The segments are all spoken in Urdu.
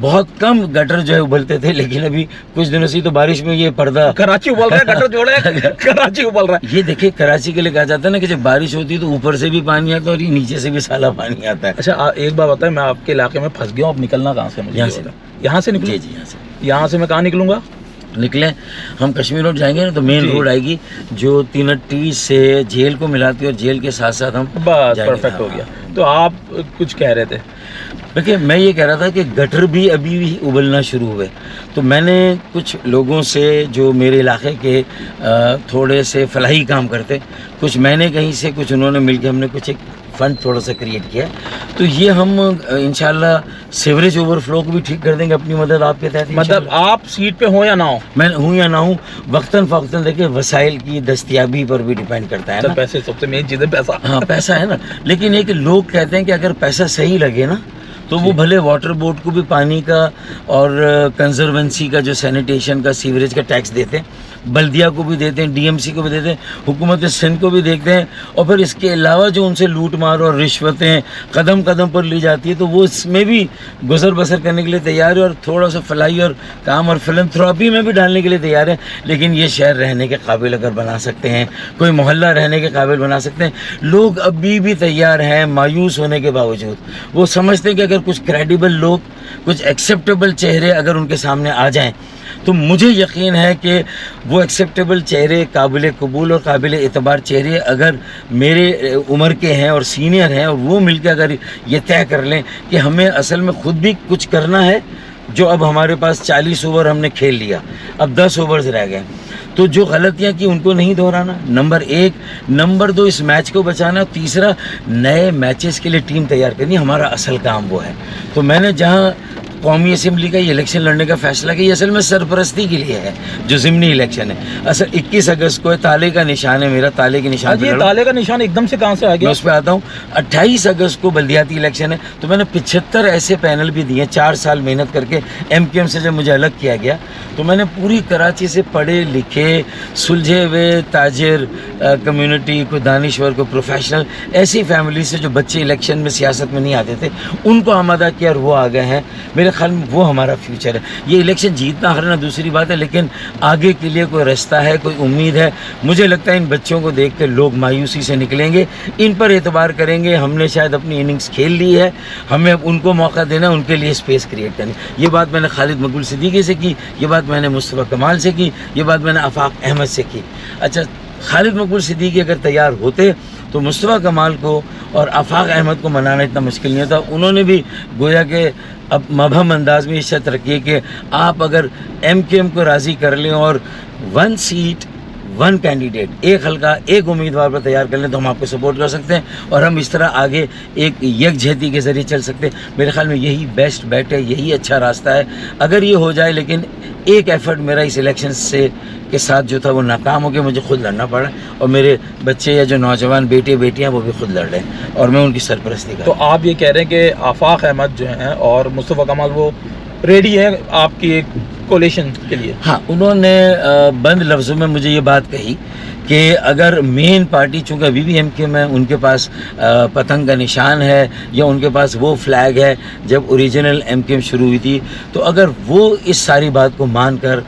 بہت کم گٹر جو ہے ابلتے تھے، لیکن ابھی کچھ دنوں سے تو بارش میں یہ پردہ کراچی ابل رہا ہے، گٹر جوڑا ہے، کراچی ابل رہا ہے. یہ دیکھیں کراچی کے لیے کہا جاتا ہے نا کہ جب بارش ہوتی ہے تو اوپر سے بھی پانی آتا ہے اور یہ نیچے سے بھی سالا پانی آتا ہے. اچھا ایک بات بتائیں، میں آپ کے علاقے میں پھنس گیا ہوں، اب نکلنا کہاں سے مجھے؟ یہاں سے. یہاں سے نکلوں؟ جی جی، یہاں سے. یہاں سے میں کہاں نکلوں گا؟ نکلیں ہم کشمیر روڈ جائیں گے نا تو مین جی. روڈ آئے گی جو تینٹی سے جیل کو ملاتی ہے، اور جیل کے ساتھ ساتھ ہم بس جائیں گے. پرفیکٹ ہو گیا. تو آپ کچھ کہہ رہے تھے. دیکھیے میں یہ کہہ رہا تھا کہ گٹر بھی ابھی بھی ابلنا شروع ہوئے، تو میں نے کچھ لوگوں سے جو میرے علاقے کے تھوڑے سے فلاحی کام کرتے، کچھ میں نے کہیں سے، کچھ انہوں نے مل کے، ہم نے کچھ ایک فنڈ تھوڑا سا کریٹ کیا، تو یہ ہم انشاءاللہ سیوریج اوور فلو کو بھی ٹھیک کر دیں گے اپنی مدد آپ کے تحت. مطلب آپ سیٹ پہ ہوں یا نہ ہوں؟ میں ہوں یا نہ ہوں، وقتاً فوقتاً دیکھیں وسائل کی دستیابی پر بھی ڈیپینڈ کرتا ہے نا. پیسے سب سے مین چیز ہے، پیسہ. ہاں پیسہ ہے نا، لیکن ایک لوگ کہتے ہیں کہ اگر پیسہ صحیح لگے نا تو وہ بھلے واٹر بورڈ کو بھی پانی کا اور کنزرونسی کا جو سینیٹیشن کا سیوریج کا ٹیکس دیتے ہیں، بلدیہ کو بھی دیتے ہیں، ڈی ایم سی کو بھی دیتے ہیں، حکومت سندھ کو بھی دیکھتے ہیں، اور پھر اس کے علاوہ جو ان سے لوٹ مار اور رشوتیں قدم قدم پر لی جاتی ہے تو وہ اس میں بھی گزر بسر کرنے کے لیے تیار ہے، اور تھوڑا سا فلاحی اور کام اور فلنتھراپی میں بھی ڈالنے کے لیے تیار ہیں. لیکن یہ شہر رہنے کے قابل اگر بنا سکتے ہیں، کوئی محلہ رہنے کے قابل بنا سکتے ہیں، لوگ ابھی بھی تیار ہیں مایوس ہونے کے باوجود. وہ سمجھتے ہیں کہ اگر کچھ کریڈیبل لوگ، کچھ ایکسیپٹیبل چہرے اگر ان کے سامنے آ جائیں تو مجھے یقین ہے کہ وہ ایکسیپٹیبل چہرے، قابل قبول اور قابل اعتبار چہرے اگر میرے عمر کے ہیں اور سینئر ہیں، اور وہ مل کے اگر یہ طے کر لیں کہ ہمیں اصل میں خود بھی کچھ کرنا ہے، جو اب ہمارے پاس 40 اوور ہم نے کھیل لیا، اب 10 اوورز رہ گئے، تو جو غلطیاں کی ان کو نہیں دہرانا، نمبر 1. نمبر 2 اس میچ کو بچانا. تیسرا نئے میچز کے لیے ٹیم تیار کرنی، ہمارا اصل کام وہ ہے. تو میں نے جہاں قومی اسمبلی کا یہ الیکشن لڑنے کا فیصلہ کیا، یہ اصل میں سرپرستی کے لیے ہے جو ضمنی الیکشن ہے. اصل 21 اگست کو ہے، تالے کا نشان ہے میرا، تالے کے نشان یہ تالے کا نشان ایک دم سے کہاں سے آ میں گیا؟ اس پہ آتا ہوں. 28 اگست کو بلدیاتی الیکشن ہے، تو میں نے 75 ایسے پینل بھی دیے 4 سال محنت کر کے. ایم کیو ایم سے جب مجھے الگ کیا گیا تو میں نے پوری کراچی سے پڑھے لکھے سلجھے ہوئے تاجر کمیونٹی، کوئی دانشور، کوئی پروفیشنل، ایسی فیملی سے جو بچے الیکشن میں سیاست میں نہیں آتے تھے، ان کو آمادہ کیا اور وہ آ گئے ہیں. میرے خیال میں وہ ہمارا فیوچر ہے. یہ الیکشن جیتنا ہارنا دوسری بات ہے، لیکن آگے کے لیے کوئی رستہ ہے، کوئی امید ہے. مجھے لگتا ہے ان بچوں کو دیکھ کے لوگ مایوسی سے نکلیں گے، ان پر اعتبار کریں گے. ہم نے شاید اپنی اننگز کھیل لی ہے، ہمیں اب ان کو موقع دینا، ان کے لیے اسپیس کریٹ کرنی. یہ بات میں نے خالد مقبول صدیقی سے کی، یہ بات میں نے مصطفیٰ کمال سے کی، یہ بات میں نے آفاق احمد سے کی. اچھا خالد مقبول صدیقی اگر تیار ہوتے تو مصطفیٰ کمال کو اور آفاق احمد کو منانا اتنا مشکل نہیں ہوتا. انہوں نے بھی گویا کہ اب مبہم انداز میں اس شرط رکھی ہے کہ آپ اگر ایم کیو ایم کو راضی کر لیں اور 1 سیٹ 1 کینڈیڈیٹ، ایک حلقہ ایک امیدوار پر تیار کر لیں تو ہم آپ کو سپورٹ کر سکتے ہیں، اور ہم اس طرح آگے ایک یکجہتی کے ذریعے چل سکتے ہیں. میرے خیال میں یہی بیسٹ بیٹ ہے، یہی اچھا راستہ ہے. اگر یہ ہو جائے، لیکن ایک ایفرٹ میرا اس الیکشن سے کے ساتھ جو تھا وہ ناکام ہو گیا، مجھے خود لڑنا پڑا، اور میرے بچے یا جو نوجوان بیٹے بیٹیاں وہ بھی خود لڑ رہے ہیں، اور میں ان کی سرپرستی کر تو آپ یہ کہہ رہے ہیں کہ آفاق احمد جو ہیں اور مصطفیٰ کمال وہ ریڈی ہیں آپ کی ایک کولیشن کے لیے؟ ہاں، انہوں نے بند لفظوں میں مجھے یہ بات کہی کہ اگر مین پارٹی، چونکہ ابھی بھی ایم کیو ایم ہے، ان کے پاس پتنگ کا نشان ہے یا ان کے پاس وہ فلیگ ہے جب اوریجنل ایم کیو ایم شروع ہوئی تھی، تو اگر وہ اس ساری بات کو مان کر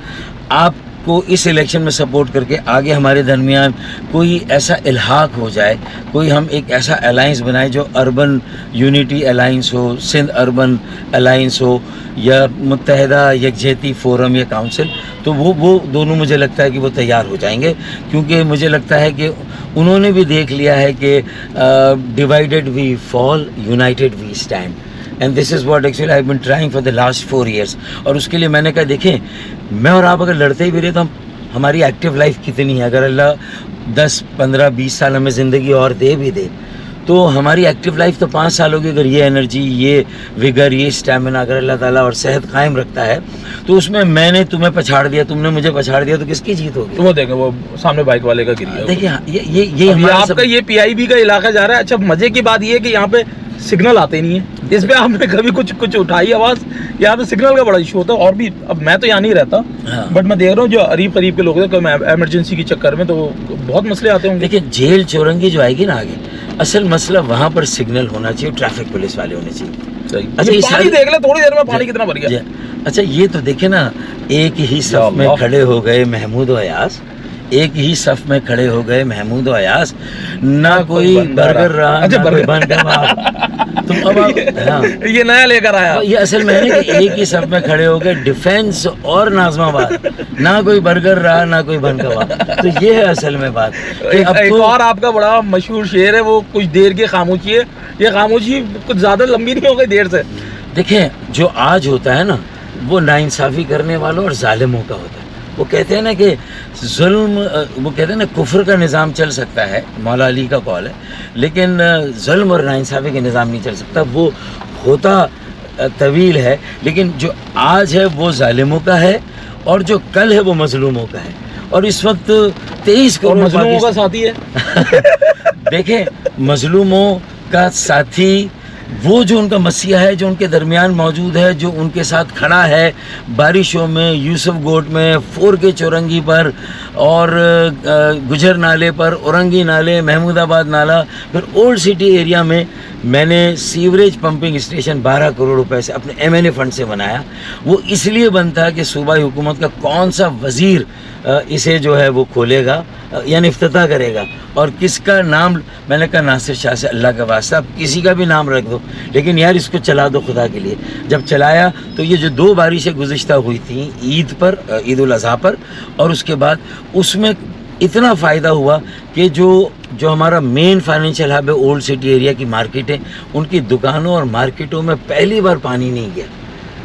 آپ کو اس الیکشن میں سپورٹ کر کے آگے ہمارے درمیان کوئی ایسا الحاق ہو جائے، کوئی ہم ایک ایسا الائنس بنائیں جو اربن یونٹی الائنس ہو، سندھ اربن الائنس ہو، یا متحدہ یکجہتی فورم یا کاؤنسل، تو وہ دونوں مجھے لگتا ہے کہ وہ تیار ہو جائیں گے. کیونکہ مجھے لگتا ہے کہ انہوں نے بھی دیکھ لیا ہے کہ divided we fall, united we stand. And this is what actually I been trying for the last 4 years. اور اس کے لیے میں نے کہا دیکھیں، میں اور آپ اگر لڑتے بھی رہے تو ہماری ایکٹیو لائف کتنی ہے، اگر اللہ 10 15 20 سال ہمیں زندگی اور دے بھی دے تو ہماری ایکٹیو لائف تو 5 سال ہوگی. اگر یہ انرجی، یہ وگر، یہ اسٹیمنا اگر اللہ تعالیٰ اور صحت قائم رکھتا ہے تو اس میں نے تمہیں پچھاڑ دیا، تم نے مجھے پچھاڑ دیا، تو کس کی جیت ہوگی؟ تو وہ دیکھیں، وہ سامنے بائک والے کا گر گیا. دیکھیے یہ آپ کا یہ پی آئی بی کا علاقہ جا رہا ہے. اچھا مزے کی بات یہ ہے کہ یہاں پہ سگنل آتے نہیں ہیں. اس پہ آپ نے کبھی کچھ اٹھائی آواز؟ یہاں پہ سگنل کا بڑا ایشو ہوتا ہے. اور بھی اب میں تو یہاں نہیں رہتا، بٹ میں دیکھ رہا ہوں جو قریب کے لوگ ہیں ایمرجنسی کے چکر میں، تو بہت مسئلے آتے ہوں گے. دیکھیں جیل چورنگی جو آئے گی نا آگے، اصل مسئلہ وہاں پر سگنل ہونا چاہیے، ٹریفک پولیس والے ہونے چاہیے. اچھا یہ پانی دیکھ لیں تھوڑی دیر میں پانی کتنا بھر گیا. اچھا یہ تو دیکھیں نا, ایک ہی صف میں کھڑے ہو گئے محمود و ایاز, ایک ہی صف میں کھڑے ہو گئے محمود و ایاز, نہ کوئی برگر رہا نہ کوئی بن کباب. تم اب ہاں یہ نیا لے کر آیا. یہ اصل میں ہے نا کہ ایک ہی صف میں کھڑے ہو گئے ڈیفینس اور ناظم آباد, نہ کوئی برگر رہا نہ کوئی بن کباب. تو یہ ہے اصل میں بات. ایک اور آپ کا بڑا مشہور شعر ہے, وہ کچھ دیر کی خاموشی ہے. یہ خاموشی کچھ زیادہ لمبی نہیں ہو گئی دیر سے. دیکھیں جو آج ہوتا ہے نا وہ ناانصافی کرنے والوں اور ظالموں کا ہوتا ہے. وہ کہتے ہیں نا کہ ظلم, وہ کہتے ہیں نا کفر کا نظام چل سکتا ہے, مولا علی کا قول ہے, لیکن ظلم اور ناانصافی کا نظام نہیں چل سکتا. وہ ہوتا طویل ہے, لیکن جو آج ہے وہ ظالموں کا ہے اور جو کل ہے وہ مظلوموں کا ہے. اور اس وقت 23 کروڑ مظلوموں کا ساتھی ہے. دیکھیں مظلوموں کا ساتھی وہ جو ان کا مسیح ہے, جو ان کے درمیان موجود ہے, جو ان کے ساتھ کھڑا ہے بارشوں میں, یوسف گوٹ میں, فور کے چورنگی پر اور گجر نالے پر, اورنگی نالے, محمود آباد نالہ, پھر اولڈ سٹی ایریا میں میں نے سیوریج پمپنگ اسٹیشن 12 کروڑ روپے سے اپنے MNA فنڈ سے بنایا. وہ اس لیے بنتا کہ صوبائی حکومت کا کون سا وزیر اسے جو ہے وہ کھولے گا, یعنی افتتاح کرے گا, اور کس کا نام. میں نے کہا ناصر شاہ سے اللہ کا واسطہ آپ کسی کا بھی نام رکھ دو, لیکن یار اس کو چلا دو خدا کے لیے. جب چلایا تو یہ جو 2 بارشیں گزشتہ ہوئی تھیں عید پر, عید الاضحیٰ پر, اور اس کے بعد اس میں اتنا فائدہ ہوا کہ جو ہمارا مین فائنینشیل ہب ہے اولڈ سٹی ایریا کی مارکیٹیں, ان کی دکانوں اور مارکیٹوں میں پہلی بار پانی نہیں گیا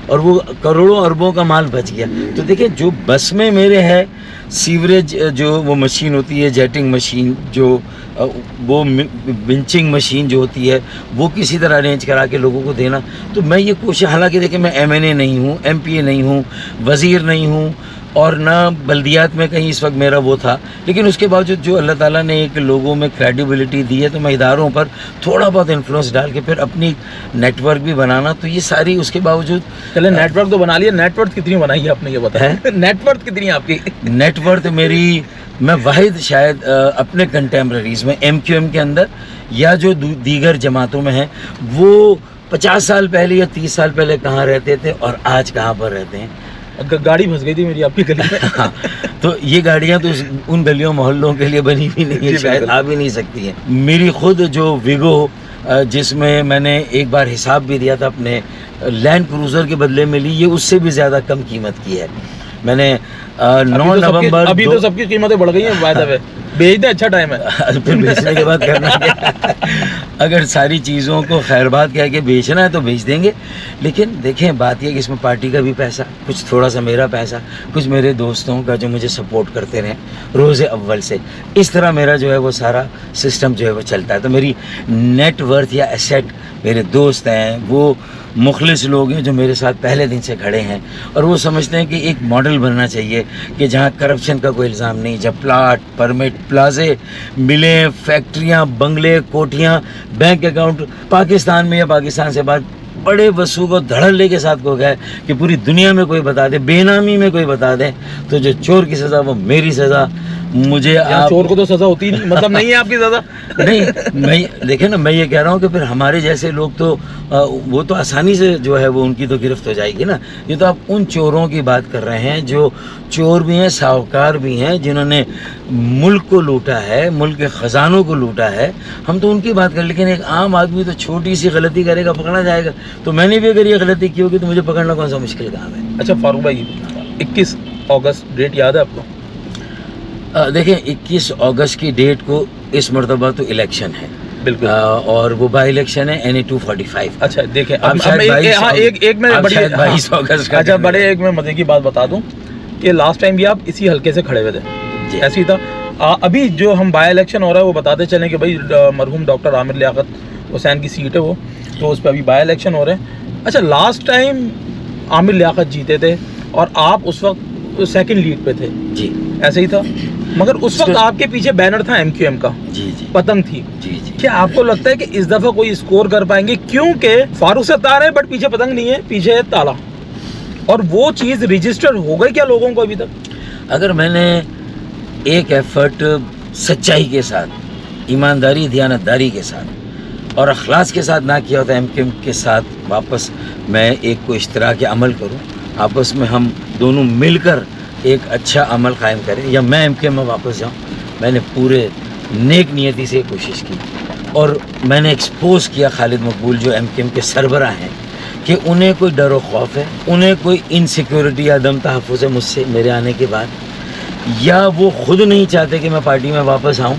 اور وہ کروڑوں اربوں کا مال بچ گیا. تو دیکھیں جو بس میں میرے ہے سیوریج جو وہ مشین ہوتی ہے, جیٹنگ مشین, جو وہ بنچنگ مشین جو ہوتی ہے, وہ کسی طرح ارینج کرا کے لوگوں کو دینا. تو میں یہ کوشش, حالانکہ دیکھیں میں MNA نہیں ہوں, MPA نہیں ہوں, وزیر نہیں ہوں, اور نہ بلدیات میں کہیں اس وقت میرا وہ تھا, لیکن اس کے باوجود جو اللہ تعالیٰ نے ایک لوگوں میں کریڈیبلٹی دی ہے, تو میں اداروں پر تھوڑا بہت انفلوئنس ڈال کے پھر اپنی نیٹ ورک بھی بنانا, تو یہ ساری اس کے باوجود. چلے نیٹ ورک تو بنا لیا, نیٹ ورک کتنی بنائی ہے آپ نے یہ بتایا؟ نیٹ ورک کتنی ہے آپ کی؟ نیٹ ورک میری, میں واحد شاید اپنے کنٹمپریریز میں MQM کے اندر یا جو دیگر جماعتوں میں ہیں, وہ 50 سال پہلے یا 30 سال پہلے کہاں رہتے تھے اور آج کہاں پر رہتے ہیں. گاڑی پھنس گئی تھی میری آپ کی گلی میں. تو یہ گاڑیاں تو ان گلیوں محلوں کے لیے بنی ہوئی نہیں ہے, شاید آ بھی نہیں سکتی ہیں. میری خود جو ویگو جس میں نے ایک بار حساب بھی دیا تھا اپنے لینڈ کروزر کے بدلے میں لی, یہ اس سے بھی زیادہ کم قیمت کی ہے. میں نے 9 نومبر, ابھی تو سب کی قیمتیں بڑھ گئی ہیں بائی دا وے, بیچ دیں اچھا ٹائم ہے. پھر بیچنے کے بعد کرنا کیا, اگر ساری چیزوں کو خیر بات کہہ کے بیچنا ہے تو بیچ دیں گے. لیکن دیکھیں بات یہ کہ اس میں پارٹی کا بھی پیسہ, کچھ تھوڑا سا میرا پیسہ, کچھ میرے دوستوں کا جو مجھے سپورٹ کرتے رہے روز اول سے, اس طرح میرا جو ہے وہ سارا سسٹم جو ہے وہ چلتا ہے. تو میری نیٹ ورتھ یا ایسیٹ میرے دوست ہیں, وہ مخلص لوگ ہیں جو میرے ساتھ پہلے دن سے کھڑے ہیں, اور وہ سمجھتے ہیں کہ ایک ماڈل بننا چاہیے کہ جہاں کرپشن کا کوئی الزام نہیں, جب پلاٹ, پرمٹ, پلازے, ملیں, فیکٹریاں, بنگلے, کوٹھیاں, بینک اکاؤنٹ پاکستان میں یا پاکستان سے بعد بڑے وسوخ و دھڑلے کے ساتھ کو گئے کہ پوری دنیا میں کوئی بتا دے, بے نامی میں کوئی بتا دے, تو جو چور کی سزا وہ میری سزا. مجھے چور کو تو سزا ہوتی نہیں, مطلب نہیں ہے آپ کی سزا. نہیں, میں دیکھیں نا, میں یہ کہہ رہا ہوں کہ پھر ہمارے جیسے لوگ تو وہ تو آسانی سے جو ہے وہ ان کی تو گرفت ہو جائے گی نا. یہ تو آپ ان چوروں کی بات کر رہے ہیں جو چور بھی ہیں, ساہوکار بھی ہیں, جنہوں نے ملک کو لوٹا ہے, ملک کے خزانوں کو لوٹا ہے. ہم تو ان کی بات کریں, لیکن ایک عام آدمی تو چھوٹی سی غلطی کرے گا پکڑا جائے گا. تو میں نے بھی اگر یہ غلطی کی ہوگی تو مجھے پکڑنا کون سا مشکل کام ہے. اچھا فاروق بھائی, 21 اگست ڈیٹ یاد ہے آپ کو؟ دیکھیں 21 اگست کی ڈیٹ کو اس مرتبہ تو الیکشن ہے, بالکل, اور وہ بائی الیکشن ہے NA 245. اچھا دیکھیں, ایک میں بڑی 22 اگست کا, اچھا بڑے ایک میں مزے کی بات بتا دوں کہ لاسٹ ٹائم بھی آپ اسی حلقے سے کھڑے ہوئے تھے, ایسے ہی تھا. ابھی جو ہم بائی الیکشن ہو رہا ہے وہ بتاتے چلیں کہ بھائی مرحوم ڈاکٹر عامر لیاقت حسین کی سیٹ ہے وہ, تو اس پہ ابھی بائی الیکشن ہو رہے ہیں. اچھا لاسٹ ٹائم عامر لیاقت جیتے تھے اور آپ اس وقت سیکنڈ لیڈ پہ تھے, جی ایسے ہی تھا, مگر اس وقت آپ کے پیچھے بینر تھا MQM کا, جی جی, پتنگ تھی. جی جی, کیا آپ کو لگتا ہے کہ اس دفعہ کوئی اسکور کر پائیں گے, کیونکہ فاروق ستار ہے بٹ پیچھے پتنگ نہیں ہے, پیچھے ہے تالا, اور وہ چیز رجسٹر ہو گئی کیا لوگوں کو ابھی تک؟ اگر میں نے ایک ایفرٹ سچائی کے ساتھ, ایمانداری, دیانتداری کے ساتھ اور اخلاص کے ساتھ نہ کیا ہوتا ایم کیو ایم کے ساتھ واپس میں ایک کو اشتراک عمل کروں، آپس میں ہم دونوں مل کر ایک اچھا عمل قائم کریں، یا میں ایم کیو ایم میں واپس جاؤں. میں نے پورے نیک نیتی سے کوشش کی اور میں نے ایکسپوز کیا خالد مقبول جو ایم کیو ایم کے سربراہ ہیں کہ انہیں کوئی ڈر و خوف ہے، انہیں کوئی انسیکیورٹی یا عدم تحفظ ہے مجھ سے میرے آنے کے بعد، یا وہ خود نہیں چاہتے کہ میں پارٹی میں واپس آؤں.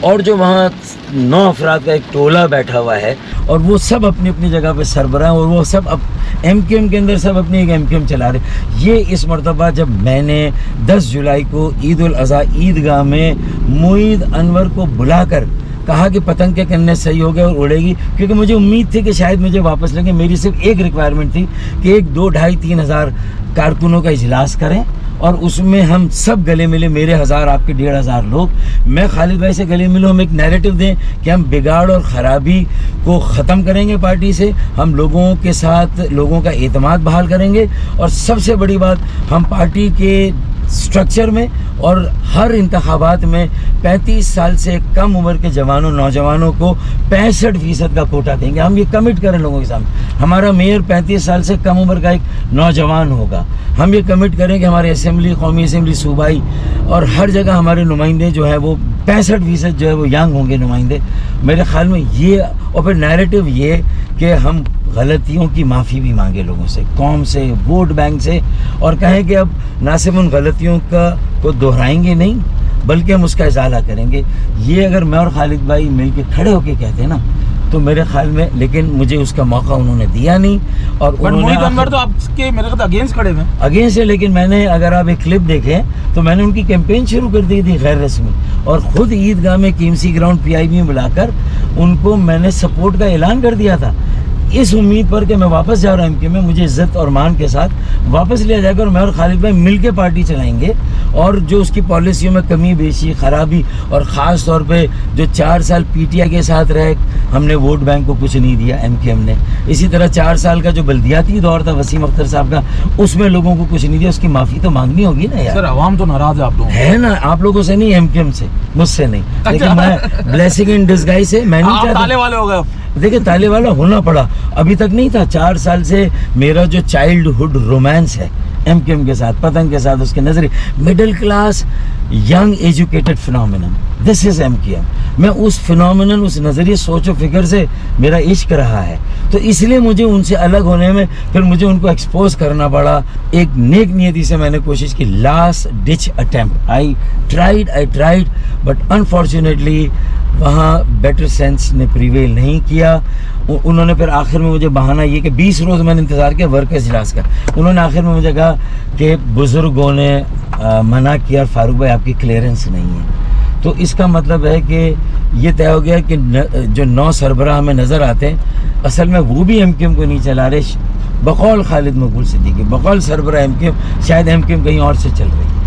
اور جو وہاں 9 افراد کا ایک ٹولہ بیٹھا ہوا ہے اور وہ سب اپنی اپنی جگہ پہ سربراہ ہیں اور وہ سب اب ایم کیو ایم کے اندر سب اپنی ایک ایم کیو ایم چلا رہے. یہ اس مرتبہ جب میں نے 10 جولائی کو عید الاضحیٰ عیدگاہ میں معید انور کو بلا کر کہا کہ پتنگ کے کننے صحیح ہو گئے اور اڑے گی، کیونکہ مجھے امید تھی کہ شاید مجھے واپس لیں گے. میری صرف ایک ریکوائرمنٹ تھی کہ 1 2 2.5 3 ہزار کارکنوں کا اجلاس کریں اور اس میں ہم سب گلے ملے، میرے 1000 آپ کے 1500 لوگ، میں خالد بھائی سے گلے ملوں، ہم ایک نیریٹو دیں کہ ہم بگاڑ اور خرابی کو ختم کریں گے پارٹی سے، ہم لوگوں کے ساتھ لوگوں کا اعتماد بحال کریں گے، اور سب سے بڑی بات ہم پارٹی کے سٹرکچر میں اور ہر انتخابات میں 35 سال سے کم عمر کے جوانوں نوجوانوں کو 65% کا کوٹا دیں گے. ہم یہ کمٹ کریں لوگوں کے سامنے، ہمارا میئر 35 سال سے کم عمر کا ایک نوجوان ہوگا. ہم یہ کمٹ کریں کہ ہمارے اسمبلی، قومی اسمبلی، صوبائی اور ہر جگہ ہمارے نمائندے جو ہے وہ 65% جو ہے وہ ینگ ہوں گے نمائندے. میرے خیال میں یہ، اور پھر نیریٹو یہ کہ ہم غلطیوں کی معافی بھی مانگے لوگوں سے، قوم سے، ووٹ بینک سے، اور کہیں کہ اب نہ صرف ان غلطیوں کو دہرائیں گے نہیں بلکہ ہم اس کا ازالہ کریں گے. یہ اگر میں اور خالد بھائی مل کے کھڑے ہو کے کہتے ہیں نا تو میرے خیال میں، لیکن مجھے اس کا موقع انہوں نے دیا نہیں. اور معید انور تو آپ کے میرے خیال اگینسٹ کھڑے ہوئے ہیں، اگینسٹ ہے، لیکن میں نے، اگر آپ ایک کلپ دیکھیں تو میں نے ان کی کیمپین شروع کر دی تھی غیر رسمی، اور خود عیدگاہ میں KMC گراؤنڈ PIB میں بلا کر ان کو میں نے سپورٹ کا اعلان کر دیا تھا، اس امید پر کہ میں واپس جا رہا ہوں ایم کیو میں، مجھے عزت اور مان کے ساتھ واپس لیا جائے گا اور میں اور خالد بھائی مل کے پارٹی چلائیں گے. اور جو اس کی پالیسیوں میں کمی بیشی، خرابی، اور خاص طور پہ جو 4 سال PTI کے ساتھ رہے، ہم نے ووٹ بینک کو کچھ نہیں دیا ایم کیو ایم نے. اسی طرح 4 سال کا جو بلدیاتی دور تھا وسیم اختر صاحب کا، اس میں لوگوں کو کچھ نہیں دیا. اس کی معافی تو مانگنی ہوگی نا یار. سر عوام تو ناراض ہے آپ لوگوں ہے نا، آپ لوگوں سے نہیں، ایم کیو ایم سے، مجھ سے نہیں، لیکن میں بلیسنگ ان ڈسگائز سے میں نہیں چاہتا. تالے والے ہو گئے. دیکھیں تالے والا ہونا پڑا، ابھی تک نہیں تھا. 4 سال سے میرا جو چائلڈ ہوڈ رومانس ہے ایم کیو ایم کے ساتھ، پتنگ کے ساتھ، اس کے نظریے، مڈل کلاس ینگ ایجوکیٹڈ فنومینن، دس از ایم کیو ایم. میں اس فنومینن، اس نظریے، سوچ و فکر سے میرا عشق رہا ہے، تو اس لیے مجھے ان سے الگ ہونے میں پھر مجھے ان کو ایکسپوز کرنا پڑا. ایک نیک نیتی سے میں نے کوشش کی، last Dutch attempt, I tried but unfortunately وہاں بیٹر سینس نے پریویل نہیں کیا. انہوں نے پھر آخر میں مجھے بہانہ یہ کہ 20 روز میں نے انتظار کیا ورک اجلاس کا، انہوں نے آخر میں مجھے کہا کہ بزرگوں نے منع کیا، فاروق بھائی آپ کی کلیئرنس نہیں ہے. تو اس کا مطلب ہے کہ یہ طے ہو گیا کہ جو 9 سربراہ ہمیں نظر آتے ہیں اصل میں وہ بھی ایم کیو ایم کو نہیں چلا رہے، بقول خالد مقبول صدیقی، بقول سربراہ ایم کیو ایم، شاید ایم کیو ایم کہیں اور سے چل رہی ہے.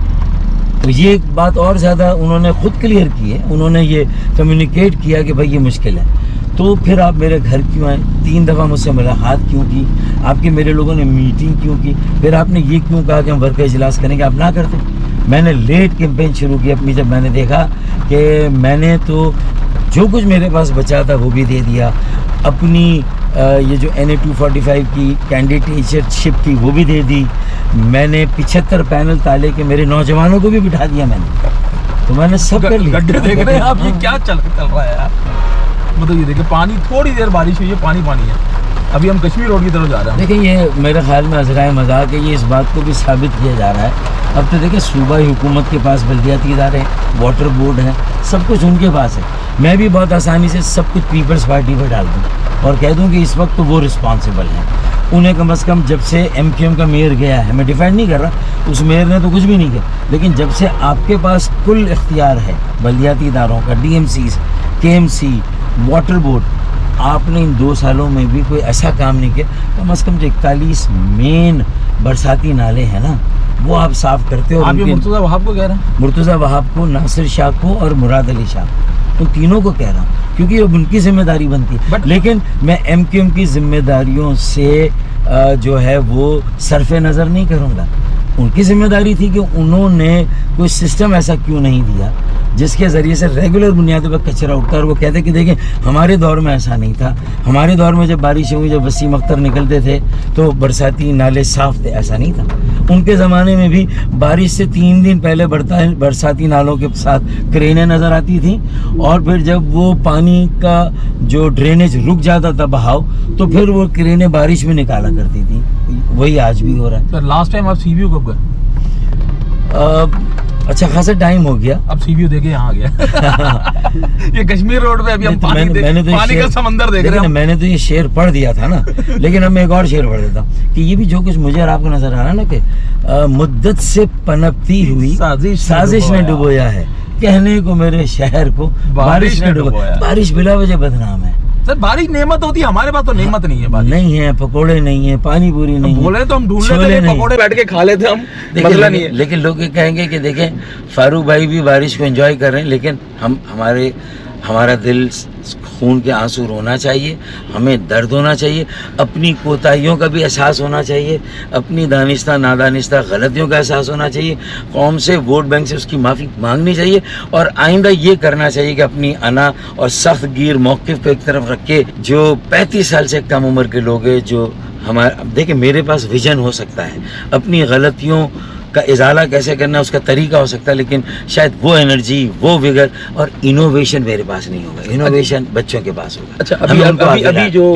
تو یہ ایک بات اور زیادہ انہوں نے خود کلیئر کی ہے، انہوں نے یہ کمیونیکیٹ کیا کہ بھائی یہ مشکل ہے. تو پھر آپ میرے گھر کیوں آئے، 3 دفعہ مجھ سے ملاقات کیوں کی، آپ کے میرے لوگوں نے میٹنگ کیوں کی، پھر آپ نے یہ کیوں کہا کہ ہم ورک اجلاس کریں گے، آپ نہ کرتے. میں نے لیٹ کیمپین شروع کی اپنی، جب میں نے دیکھا کہ میں نے تو جو کچھ میرے پاس بچا تھا وہ بھی دے دیا، اپنی یہ جو NA 245 کی کینڈیڈیٹ شپ تھی وہ بھی دے دی، میں نے 75 پینل تالے کے میرے نوجوانوں کو بھی بٹھا دیا میں نے. تو میں نے سب کر لیا. گڈھے دیکھ رہے ہیں آپ، یہ کیا چل رہا ہے یار. مطلب یہ دیکھیں پانی، تھوڑی دیر بارش ہوئی ہے پانی ہے. ابھی ہم کشمیر روڈ کی طرف جا رہے ہیں. دیکھیں یہ میرے خیال میں عذرائے مذاق ہے، یہ اس بات کو بھی ثابت کیا جا رہا ہے. اب تو دیکھیں صوبائی حکومت کے پاس بلدیاتی ادارے ہیں، واٹر بورڈ ہے، سب کچھ ان کے پاس ہے. میں بھی بہت آسانی سے سب کچھ پیپلز پارٹی پہ ڈال دوں اور کہہ دوں کہ اس وقت تو وہ رسپانسبل ہیں. انہیں کم از کم جب سے ایم کیو ایم کا میئر گیا ہے، میں ڈیفینڈ نہیں کر رہا، اس میئر نے تو کچھ بھی نہیں کیا، لیکن جب سے آپ کے پاس کل اختیار ہے بلدیاتی اداروں کا، DMCs، KMC، واٹر بورڈ، آپ نے ان 2 سالوں میں بھی کوئی ایسا کام نہیں کیا. کم از کم جو 41 مین برساتی نالے ہیں نا وہ آپ صاف کرتے ہو. آپ یہ مرتضیٰ وہاب کو کہہ رہے ہیں؟ مرتضیٰ وہاب کو، ناصر شاہ کو اور مراد علی شاہ، ان تینوں کو کہہ رہا ہوں کیونکہ اب ان کی ذمہ داری بنتی ہے. لیکن میں ایم کیو ایم کی ذمہ داریوں سے جو ہے وہ صرف نظر نہیں کروں گا. ان کی ذمہ داری تھی کہ انہوں نے کوئی سسٹم ایسا کیوں نہیں دیا جس کے ذریعے سے ریگولر بنیادوں پر کچرا اٹھتا ہے. اور وہ کہتے کہ دیکھیں ہمارے دور میں ایسا نہیں تھا, ہمارے دور میں جب بارش ہوئی, جب وسیم اختر نکلتے تھے تو برساتی نالے صاف تھے, ایسا نہیں تھا. ان کے زمانے میں بھی بارش سے 3 دن پہلے برساتی نالوں کے ساتھ کرینیں نظر آتی تھیں, اور پھر جب وہ پانی کا جو ڈرینیج رک جاتا تھا بہاؤ, تو پھر وہ کرینیں بارش میں نکالا کرتی تھیں. وہی آج بھی ہو رہا ہے. سر لاسٹ ٹائم آپ سی وی کب گئے؟ اچھا خاصا ٹائم ہو گیا. اب سی وی دیکھے یہاں آ گیا. یہ کشمیر روڈ پہ ابھی ہم پانی کا سمندر دیکھ رہے ہیں. میں نے تو یہ شعر پڑھ دیا تھا نا, لیکن اب میں ایک اور شعر پڑھ دیتا ہوں کہ یہ بھی جو کچھ مجھے اور آپ کو نظر آ رہا ہے نا کہ مدت سے پنپتی ہوئی سازش نے ڈبویا ہے, کہنے کو میرے شہر کو بارش نے ڈبویا. بارش بلا وجہ بدنام ہے. سر بارش نعمت ہوتی ہے, ہمارے پاس تو نعمت نہیں ہے. نہیں ہے, پکوڑے نہیں ہیں, پانی پوری نہیں, بولے تو ہم ڈھونڈ لیتے ہیں, پکوڑے بیٹھ کے کھا لیتے ہم, مسئلہ نہیں ہے. لیکن لوگ یہ کہیں گے کہ دیکھیں فاروق بھائی بھی بارش کو انجوائے کر رہے ہیں, لیکن ہمارا دل خون کے آنسو رونا چاہیے, ہمیں درد ہونا چاہیے, اپنی کوتاہیوں کا بھی احساس ہونا چاہیے, اپنی دانستہ نادانستہ غلطیوں کا احساس ہونا چاہیے, قوم سے ووٹ بینک سے اس کی معافی مانگنی چاہیے, اور آئندہ یہ کرنا چاہیے کہ اپنی انا اور سخت گیر موقف کو ایک طرف رکھ کے جو 35 سال سے کم عمر کے لوگ ہیں, جو دیکھیں میرے پاس ویژن ہو سکتا ہے, اپنی غلطیوں کا ازالہ کیسے کرنا ہے اس کا طریقہ ہو سکتا ہے, لیکن شاید وہ انرجی, وہ وگر اور انوویشن میرے پاس نہیں ہوگا. انوویشن بچوں کے پاس ہوگا. اچھا ابھی جو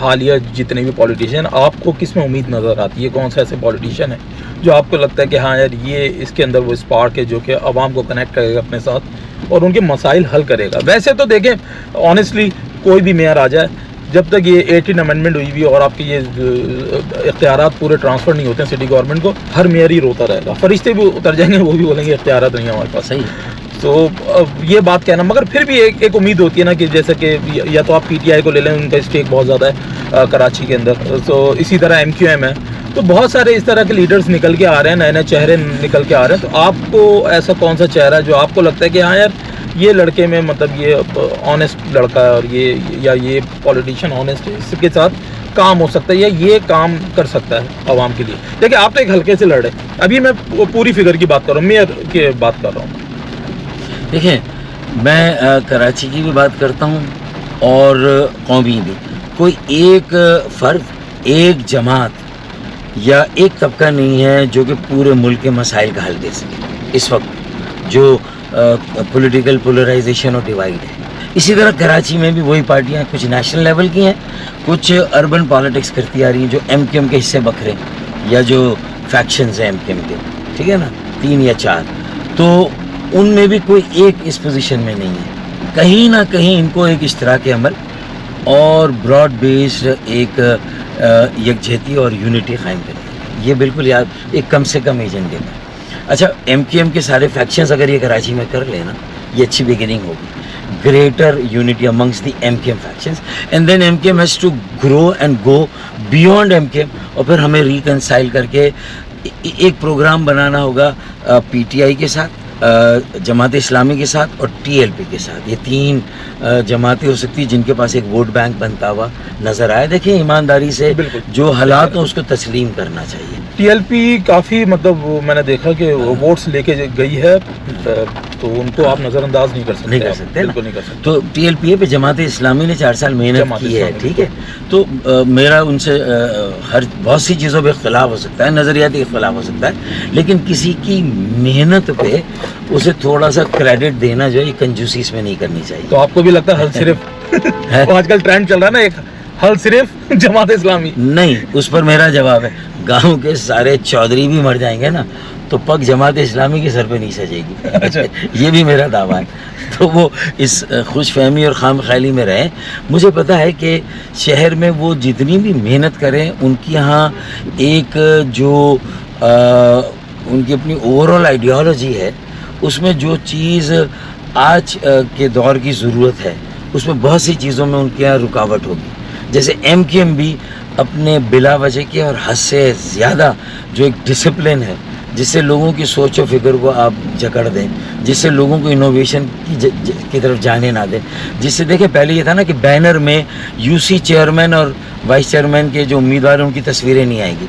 حالیہ جتنے بھی پولیٹیشین, آپ کو کس میں امید نظر آتی ہے؟ کون سے ایسے پولیٹیشین ہے جو آپ کو لگتا ہے کہ ہاں یار یہ اس کے اندر وہ اسپارک ہے جو کہ عوام کو کنیکٹ کرے گا اپنے ساتھ اور ان کے مسائل حل کرے گا؟ ویسے تو دیکھیں آنیسٹلی کوئی بھی میئر آ جائے, جب تک یہ 18 امینڈمنٹ ہوئی ہوئی اور آپ کے یہ اختیارات پورے ٹرانسفر نہیں ہوتے ہیں سٹی گورنمنٹ کو, ہر میئر ہی روتا رہے گا. فرشتے بھی اتر جائیں گے, وہ بھی بولیں گے اختیارات نہیں ہیں ہمارے پاس. صحیح. تو یہ بات کہنا, مگر پھر بھی ایک امید ہوتی ہے نا کہ جیسے کہ یا تو آپ پی ٹی آئی کو لے لیں, ان کا اسٹیک بہت زیادہ ہے کراچی کے اندر, تو اسی طرح ایم کیو ایم ہے, تو بہت سارے اس طرح کے لیڈرز نکل کے آ رہے ہیں, نئے نئے چہرے نکل کے آ رہے ہیں. تو آپ کو ایسا کون سا چہرہ ہے جو آپ کو لگتا ہے کہ ہاں یار یہ لڑکے میں مطلب یہ آنیسٹ لڑکا ہے, اور یہ پولیٹیشین آنیسٹ ہے, اس کے ساتھ کام ہو سکتا ہے یا یہ کام کر سکتا ہے عوام کے لیے؟ دیکھیں آپ تو ایک ہلکے سے لڑے, ابھی میں پوری فگر کی بات کر رہا ہوں, میئر کی بات کر رہا ہوں. دیکھیں میں کراچی کی بھی بات کرتا ہوں اور قومی بھی. کوئی ایک فرد, ایک جماعت یا ایک طبقہ نہیں ہے جو کہ پورے ملک کے مسائل کا حل دے سکے. اس وقت جو پولیٹیکل پولرائزیشن اور ڈیوائڈ ہے, اسی طرح کراچی میں بھی وہی پارٹیاں کچھ نیشنل لیول کی ہیں, کچھ اربن پالیٹکس کرتی آ رہی ہیں جو ایم کیو ایم کے حصے بکھرے یا جو فیکشنز ہیں ایم کیو ایم کے, ٹھیک ہے نا, 3 یا 4, تو ان میں بھی کوئی ایک اس پوزیشن میں نہیں ہے. کہیں نہ کہیں ان کو ایک اشتراک عمل اور براڈ بیسڈ ایک یکجہتی اور یونٹی قائم کریں, یہ بالکل یاد ایک کم سے کم ایجنڈے میں. اچھا ایم کیو ایم کے سارے فیکشنز اگر یہ کراچی میں کر لینا, یہ اچھی بگننگ ہوگی. greater unity amongst the MKM factions, and then MKM has to grow and go beyond MKM, اور پھر ہمیں ریکنسائل کر کے ایک پروگرام بنانا ہوگا پی ٹی آئی کے ساتھ, جماعت اسلامی کے ساتھ اور ٹی ایل پی کے ساتھ. یہ 3 جماعتیں ہو سکتی جن کے پاس ایک ووٹ بینک بنتا ہوا نظر آئے. دیکھیں ایمانداری سے جو حالات ہیں اس کو تسلیم کرنا چاہیے. ٹی ایل پی کافی مطلب میں نے دیکھا کہ ووٹس لے کے گئی ہے, تو ان کو آپ نظر انداز نہیں کر سکتے. بالکل نہیں کر سکتے. تو ٹی ایل پی پہ جماعت اسلامی نے 4 سال محنت کی ہے, ٹھیک ہے, تو میرا ان سے بہت سی چیزوں پہ اختلاف ہو سکتا ہے, نظریاتی اختلاف ہو سکتا ہے, لیکن کسی کی محنت پہ اسے تھوڑا سا کریڈٹ دینا جو ہے یہ کنجوسی اس میں نہیں کرنی چاہیے. تو آپ کو بھی لگتا ہے حل صرف آج کل ٹرینڈ چل رہا ہے نا, ایک حل صرف جماعت اسلامی نہیں؟ اس پر میرا جواب ہے, گاؤں کے سارے چودھری بھی مر جائیں گے نا تو پگ جماعت اسلامی کے سر پہ نہیں سجے گی. یہ بھی میرا دعویٰ ہے. تو وہ اس خوش فہمی اور خام خیالی میں رہیں. مجھے پتا ہے کہ شہر میں وہ جتنی بھی محنت کریں, ان کی یہاں ایک جو ان کی اپنی اوور آل آئیڈیالوجی ہے, اس میں جو چیز آج کے دور کی ضرورت ہے اس میں بہت سی چیزوں میں ان کے یہاں رکاوٹ ہوگی. جیسے ایم کیو ایم بھی اپنے بلا وجہ کے اور حد سے زیادہ جو ایک ڈسپلن ہے, جس سے لوگوں کی سوچ و فکر کو آپ جکڑ دیں, جس سے لوگوں کو انوویشن کی طرف جانے نہ دیں, جس سے دیکھیں پہلے یہ تھا نا کہ بینر میں یو سی چیئرمین اور وائس چیئرمین کے جو امیدوار ہیں ان کی تصویریں نہیں آئیں گی,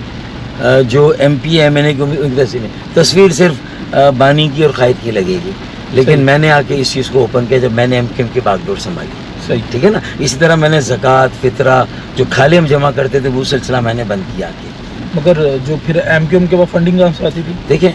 جو ایم پی ایم این اے کی تصویر صرف بانی کی اور قائد کی لگے گی، لیکن میں نے آ کے اس چیز کو اوپن کیا جب میں نے ایم کیو ایم کی باغ ڈور سنبھالی. صحیح. ٹھیک ہے نا. اسی طرح میں نے زکوٰۃ فطرہ جو کھالے ہم جمع کرتے تھے وہ سلسلہ میں نے بند کیا. مگر جو پھر ایم کیو ایم کے بعد فنڈنگ کہاں سے آتی تھی؟ دیکھیں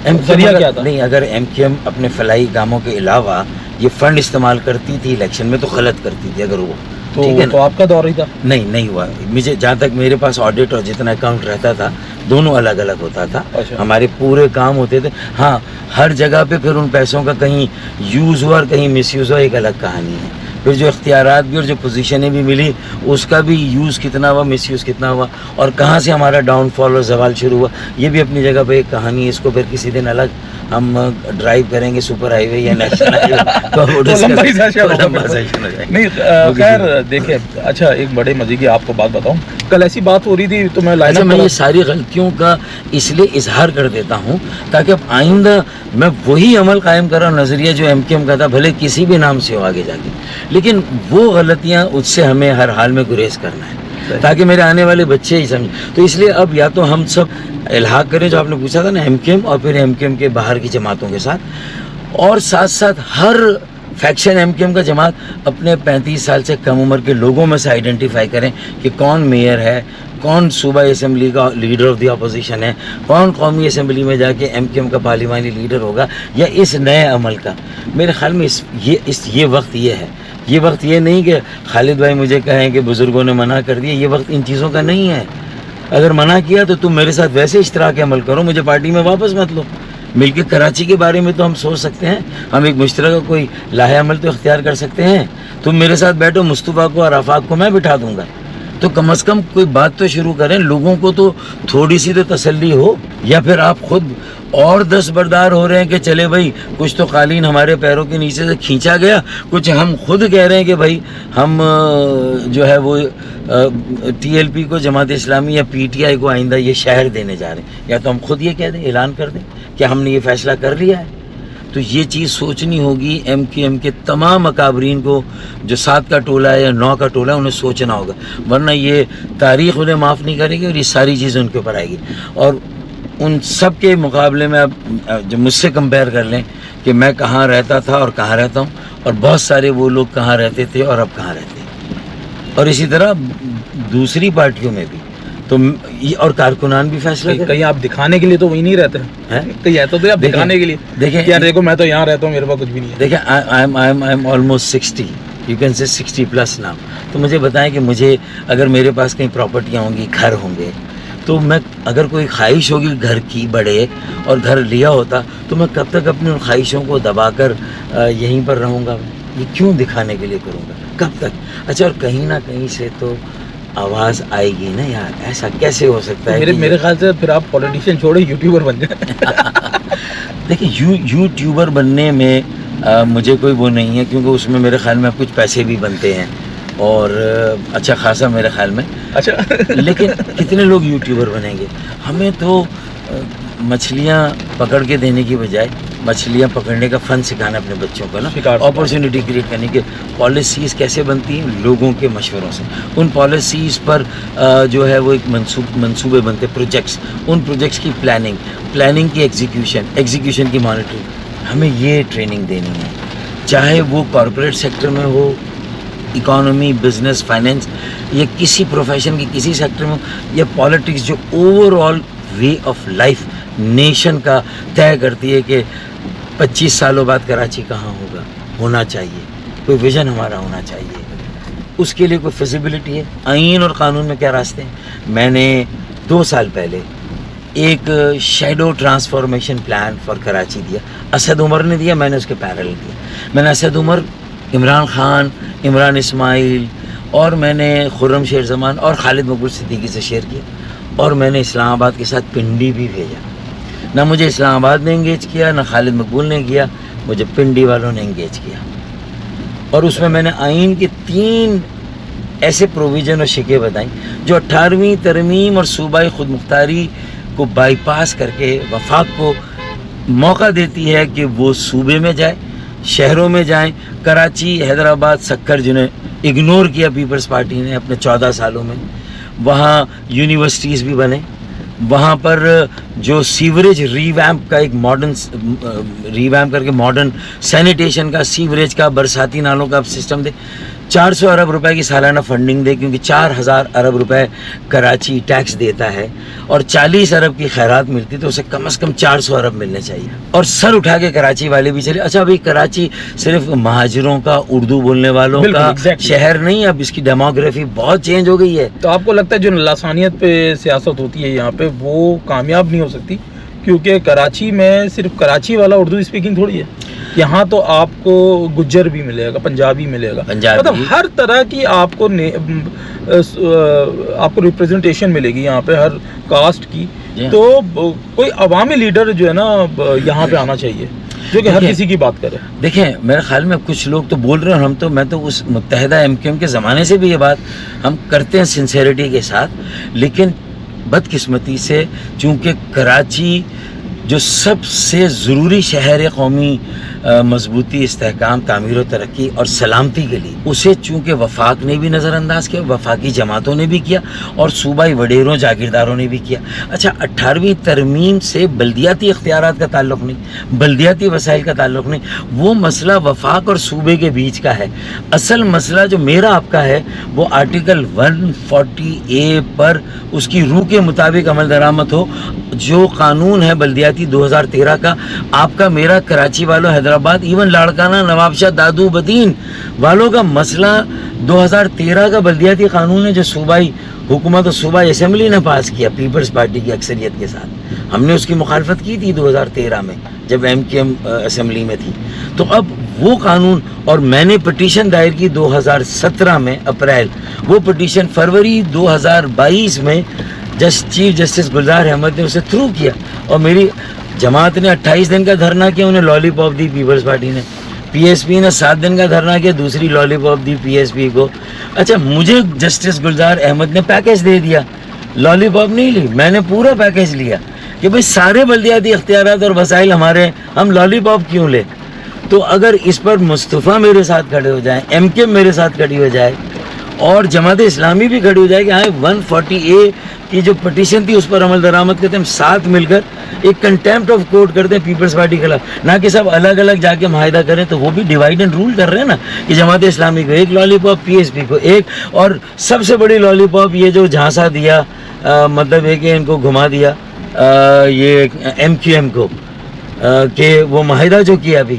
ایم ذریعہ کیا تھا؟ نہیں، اگر ایم کیو ایم اپنے فلاحی کاموں کے علاوہ یہ فنڈ استعمال کرتی تھی الیکشن میں تو غلط کرتی تھی. اگر وہ ٹھیک ہے تو نا. آپ کا دور ہی تھا؟ نہیں ہوا. مجھے جہاں تک میرے پاس آڈٹ اور جتنا اکاؤنٹ رہتا تھا دونوں الگ الگ ہوتا تھا. اچھا. ہمارے پورے کام ہوتے تھے. ہاں ہر جگہ پہ پھر ان پیسوں کا کہیں یوز ہوا اور کہیں مس یوز ہوا، ایک الگ کہانی ہے. پھر جو اختیارات بھی اور جو پوزیشنیں بھی ملی اس کا بھی یوز کتنا ہوا، مس یوز کتنا ہوا، اور کہاں سے ہمارا ڈاؤن فال اور زوال شروع ہوا، یہ بھی اپنی جگہ پہ ایک کہانی ہے. اس کو پھر کسی دن الگ ہم ڈرائیو کریں گے سپر ہائی وے یا نیشنل ہائی وے تو لمبا ہی سیشن ہوگا. لمبا سیشن ہو جائے گا. نہیں خیر دیکھیں، اچھا ایک بڑے مزے کی آپ کو بات بتاؤں. کل ایسی بات ہو رہی تھی تو میں اچھا میں یہ ساری غلطیوں کا اس لیے اظہار کر دیتا ہوں تاکہ اب آئندہ میں وہی عمل قائم کرا نظریہ جو ایم کیو ایم کا تھا، بھلے کسی بھی نام سے ہو آگے جا کے، لیکن وہ غلطیاں اس سے ہمیں ہر حال میں گریز کرنا ہے تاکہ میرے آنے والے بچے ہی سمجھیں. تو اس لیے اب یا تو ہم سب الحاق کریں جو آپ نے پوچھا تھا نا ایم کیو ایم اور پھر ایم کیو ایم کے باہر کی جماعتوں کے ساتھ، اور ساتھ ساتھ ہر فیکشن ایم کیو ایم کا جماعت اپنے 35 سال سے کم عمر کے لوگوں میں سے آئیڈینٹیفائی کریں کہ کون میئر ہے، کون صوبہ اسمبلی کا لیڈر آف دی اپوزیشن ہے، کون قومی اسمبلی میں جا کے ایم کیو ایم کا پارلیمانی لیڈر ہوگا یا اس نئے عمل کا. میرے خیال میں یہ وقت یہ ہے. یہ وقت یہ نہیں کہ خالد بھائی مجھے کہیں کہ بزرگوں نے منع کر دیا. یہ وقت ان چیزوں کا نہیں ہے. اگر منع کیا تو تم میرے ساتھ ویسے اشتراک عمل کرو، مجھے پارٹی میں واپس مت لو. مل کے کراچی کے بارے میں تو ہم سوچ سکتے ہیں، ہم ایک مشترکہ کوئی لاہے عمل تو اختیار کر سکتے ہیں. تم میرے ساتھ بیٹھو، مصطفیٰ کو اور آفاق کو میں بٹھا دوں گا. تو کم از کم کوئی بات تو شروع کریں، لوگوں کو تو تھوڑی سی تو تسلی ہو. یا پھر آپ خود اور دستبردار ہو رہے ہیں کہ چلے بھائی کچھ تو قالین ہمارے پیروں کے نیچے سے کھینچا گیا، کچھ ہم خود کہہ رہے ہیں کہ بھائی ہم جو ہے وہ ٹی ایل پی کو، جماعت اسلامی یا پی ٹی آئی کو آئندہ یہ شہر دینے جا رہے ہیں. یا تو ہم خود یہ کہہ دیں، اعلان کر دیں کہ ہم نے یہ فیصلہ کر لیا ہے. تو یہ چیز سوچنی ہوگی ایم کیو ایم کے تمام اکابرین کو، جو 7 کا ٹولہ ہے یا 9 کا ٹولہ ہے، انہیں سوچنا ہوگا، ورنہ یہ تاریخ انہیں معاف نہیں کرے گی اور یہ ساری چیزیں ان کے اوپر آئے گی. اور ان سب کے مقابلے میں اب جب مجھ سے کمپیئر کر لیں کہ میں کہاں رہتا تھا اور کہاں رہتا ہوں، اور بہت سارے وہ لوگ کہاں رہتے تھے اور اب کہاں رہتے ہیں، اور اسی طرح دوسری پارٹیوں میں بھی تو اور کارکنان بھی فیصلہ کریں. کہیں آپ دکھانے کے لیے تو وہی نہیں رہتے ہیں، کہیں ایسا تو آپ دکھانے کے لیے دیکھیں یار دیکھو میں تو یہاں رہتا ہوں، میرے پاس کچھ بھی نہیں ہے. دیکھیں I am almost 60، you can say 60+ now. تو مجھے بتائیں کہ مجھے اگر میرے پاس کہیں پراپرٹیاں ہوں گی، گھر ہوں گے، تو میں اگر کوئی خواہش ہوگی گھر کی بڑے اور گھر لیا ہوتا تو میں کب تک اپنی ان خواہشوں کو دبا کر یہیں پر رہوں گا؟ یہ کیوں دکھانے کے لیے کروں گا؟ کب تک؟ اچھا اور کہیں نہ کہیں سے تو آواز آئے گی نا یار. ایسا کیسے ہو سکتا ہے؟ میرے خیال سے پھر آپ پولیٹیشین چھوڑے یوٹیوبر بن جائیں. دیکھیں یوٹیوبر بننے میں مجھے کوئی وہ نہیں ہے، کیونکہ اس میں میرے خیال میں کچھ پیسے بھی بنتے ہیں اور اچھا خاصا میرے خیال میں. اچھا لیکن کتنے لوگ یوٹیوبر بنیں گے؟ ہمیں تو مچھلیاں پکڑ کے دینے کی بجائے مچھلیاں پکڑنے کا فن سکھانا اپنے بچوں کو نا، اپرچونٹی کریٹ کرنے کے. پالیسیز کیسے بنتی ہیں؟ لوگوں کے مشوروں سے. ان پالیسیز پر جو ہے وہ ایک منصوبے بنتے، پروجیکٹس، ان پروجیکٹس کی پلاننگ کی ایگزیکیوشن کی مانیٹرنگ. ہمیں یہ ٹریننگ دینی ہے، چاہے وہ کارپوریٹ سیکٹر میں ہو، اکانومی، بزنس، فائنینس، یا کسی پروفیشن کی کسی سیکٹر میں، یا پالیٹکس جو over all way of life nation کا طے کرتی ہے کہ 25 سالوں بعد کراچی کہاں ہونا چاہیے. کوئی ویژن ہمارا ہونا چاہیے. اس کے لیے کوئی فیزیبلٹی ہے؟ آئین اور قانون میں کیا راستے ہیں؟ میں نے 2 سال پہلے ایک shadow transformation plan for Karachi دیا. اسد عمر نے دیا، میں نے اس کے پیرل دیا. میں نے اسد عمر، عمران خان، عمران اسماعیل اور میں نے خرم شیر زمان اور خالد مقبول صدیقی سے شیئر کیا. اور میں نے اسلام آباد کے ساتھ پنڈی بھی بھیجا. نہ مجھے اسلام آباد نے انگیج کیا، نہ خالد مقبول نے کیا، مجھے پنڈی والوں نے انگیج کیا. اور اس میں میں نے آئین کے 3 ایسے پروویژن اور شکیں بتائیں جو 18ویں ترمیم اور صوبائی خود مختاری کو بائی پاس کر کے وفاق کو موقع دیتی ہے کہ وہ صوبے میں جائے، شہروں میں جائیں. کراچی، حیدرآباد، سکر جنہیں اگنور کیا پیپلز پارٹی نے اپنے 14 سالوں میں، وہاں یونیورسٹیز بھی بنے، وہاں پر جو سیوریج ریویمپ کا ایک ماڈرن ریویمپ کر کے ماڈرن سینیٹیشن کا سیوریج کا برساتی نالوں کا سسٹم دے. 400 ارب روپے کی سالانہ فنڈنگ دے, کیونکہ 4000 ارب روپے کراچی ٹیکس دیتا ہے اور 40 ارب کی خیرات ملتی, تو اسے کم از کم 400 ارب ملنے چاہیے. اور سر اٹھا کے کراچی والے بھی چلے. اچھا بھائی, کراچی صرف مہاجروں کا, اردو بولنے والوں کا شہر نہیں, اب اس کی ڈیموگرافی بہت چینج ہو گئی ہے. تو آپ کو لگتا ہے جو لسانیت پہ سیاست ہوتی ہے یہاں پہ وہ کامیاب نہیں ہو سکتی؟ کیونکہ کراچی میں صرف کراچی والا اردو اسپیکنگ تھوڑی ہے, یہاں تو آپ کو گجر بھی ملے گا, پنجابی ملے گا, مطلب ہر طرح کی آپ کو ریپرزنٹیشن ملے گی یہاں پہ, ہر کاسٹ کی. تو کوئی عوامی لیڈر جو ہے نا یہاں پہ آنا چاہیے جو کہ ہر کسی کی بات کرے. دیکھیں میرے خیال میں کچھ لوگ تو بول رہے ہیں, میں تو اس متحدہ ایم کیو ایم کے زمانے سے بھی یہ بات ہم کرتے ہیں سنسیریٹی کے ساتھ, لیکن بدقسمتی سے چونکہ کراچی جو سب سے ضروری شہر قومی مضبوطی, استحکام, تعمیر و ترقی اور سلامتی کے لیے, اسے چونکہ وفاق نے بھی نظر انداز کیا, وفاقی جماعتوں نے بھی کیا اور صوبائی وڈیروں جاگیرداروں نے بھی کیا. اچھا 18ویں ترمیم سے بلدیاتی اختیارات کا تعلق نہیں, بلدیاتی وسائل کا تعلق نہیں, وہ مسئلہ وفاق اور صوبے کے بیچ کا ہے. اصل مسئلہ جو میرا آپ کا ہے وہ آرٹیکل 140A پر اس کی روح کے مطابق عمل درآمد ہو. جو قانون ہے بلدیاتی 2013 کا, آپ کا میرا کراچی والوں, حیدرآباد, ایون لاڑکانہ, نواب شاہ, دادو بدین والوں کا مسئلہ 2013 کا بلدیاتی قانون ہے جو صوبائی حکومت اور صوبائی اسمبلی نے پاس کیا پیپلز پارٹی کی اکثریت کے ساتھ. ہم نے اس کی مخالفت کی تھی 2013 میں جب ایم کیو ایم اسمبلی میں تھی. تو اب وہ قانون, اور میں نے پٹیشن دائر کی 2017 میں اپریل, وہ پٹیشن فروری 2022 میں چیف جسٹس گلزار احمد نے اسے تھرو کیا, اور میری جماعت نے 28 دن کا دھرنا کیا, انہیں لالی پاپ دی پیپلز پارٹی نے. پی ایس پی نے 7 دن کا دھرنا کیا, دوسری لالی پاپ دی پی ایس پی کو. اچھا مجھے جسٹس گلزار احمد نے پیکیج دے دیا, لالی پاپ نہیں لی, میں نے پورا پیکیج لیا کہ بھئی سارے بلدیاتی اختیارات اور وسائل ہمارے, ہم لالی پاپ کیوں لے. تو اگر اس پر مصطفیٰ میرے ساتھ کھڑے ہو جائیں, ایم کے میرے ساتھ کھڑی ہو جائے اور جماعت اسلامی بھی کھڑی ہو جائے کہ ہاں 140A کی جو پٹیشن تھی اس پر عمل درآمد کرتے, ہم ساتھ مل کر ایک کنٹیمپٹ آف کورٹ کرتے ہیں پیپلز پارٹی کے خلاف, نہ کہ سب الگ الگ جا کے معاہدہ کریں. تو وہ بھی ڈیوائڈ اینڈ رول کر رہے ہیں نا کہ جماعت اسلامی کو ایک لالی پاپ, پی ایس پی کو ایک, اور سب سے بڑی لالی پاپ یہ جو جھانسا دیا, مطلب ہے کہ ان کو گھما دیا یہ ایم کیو ایم کو, کہ وہ معاہدہ جو کیا ابھی,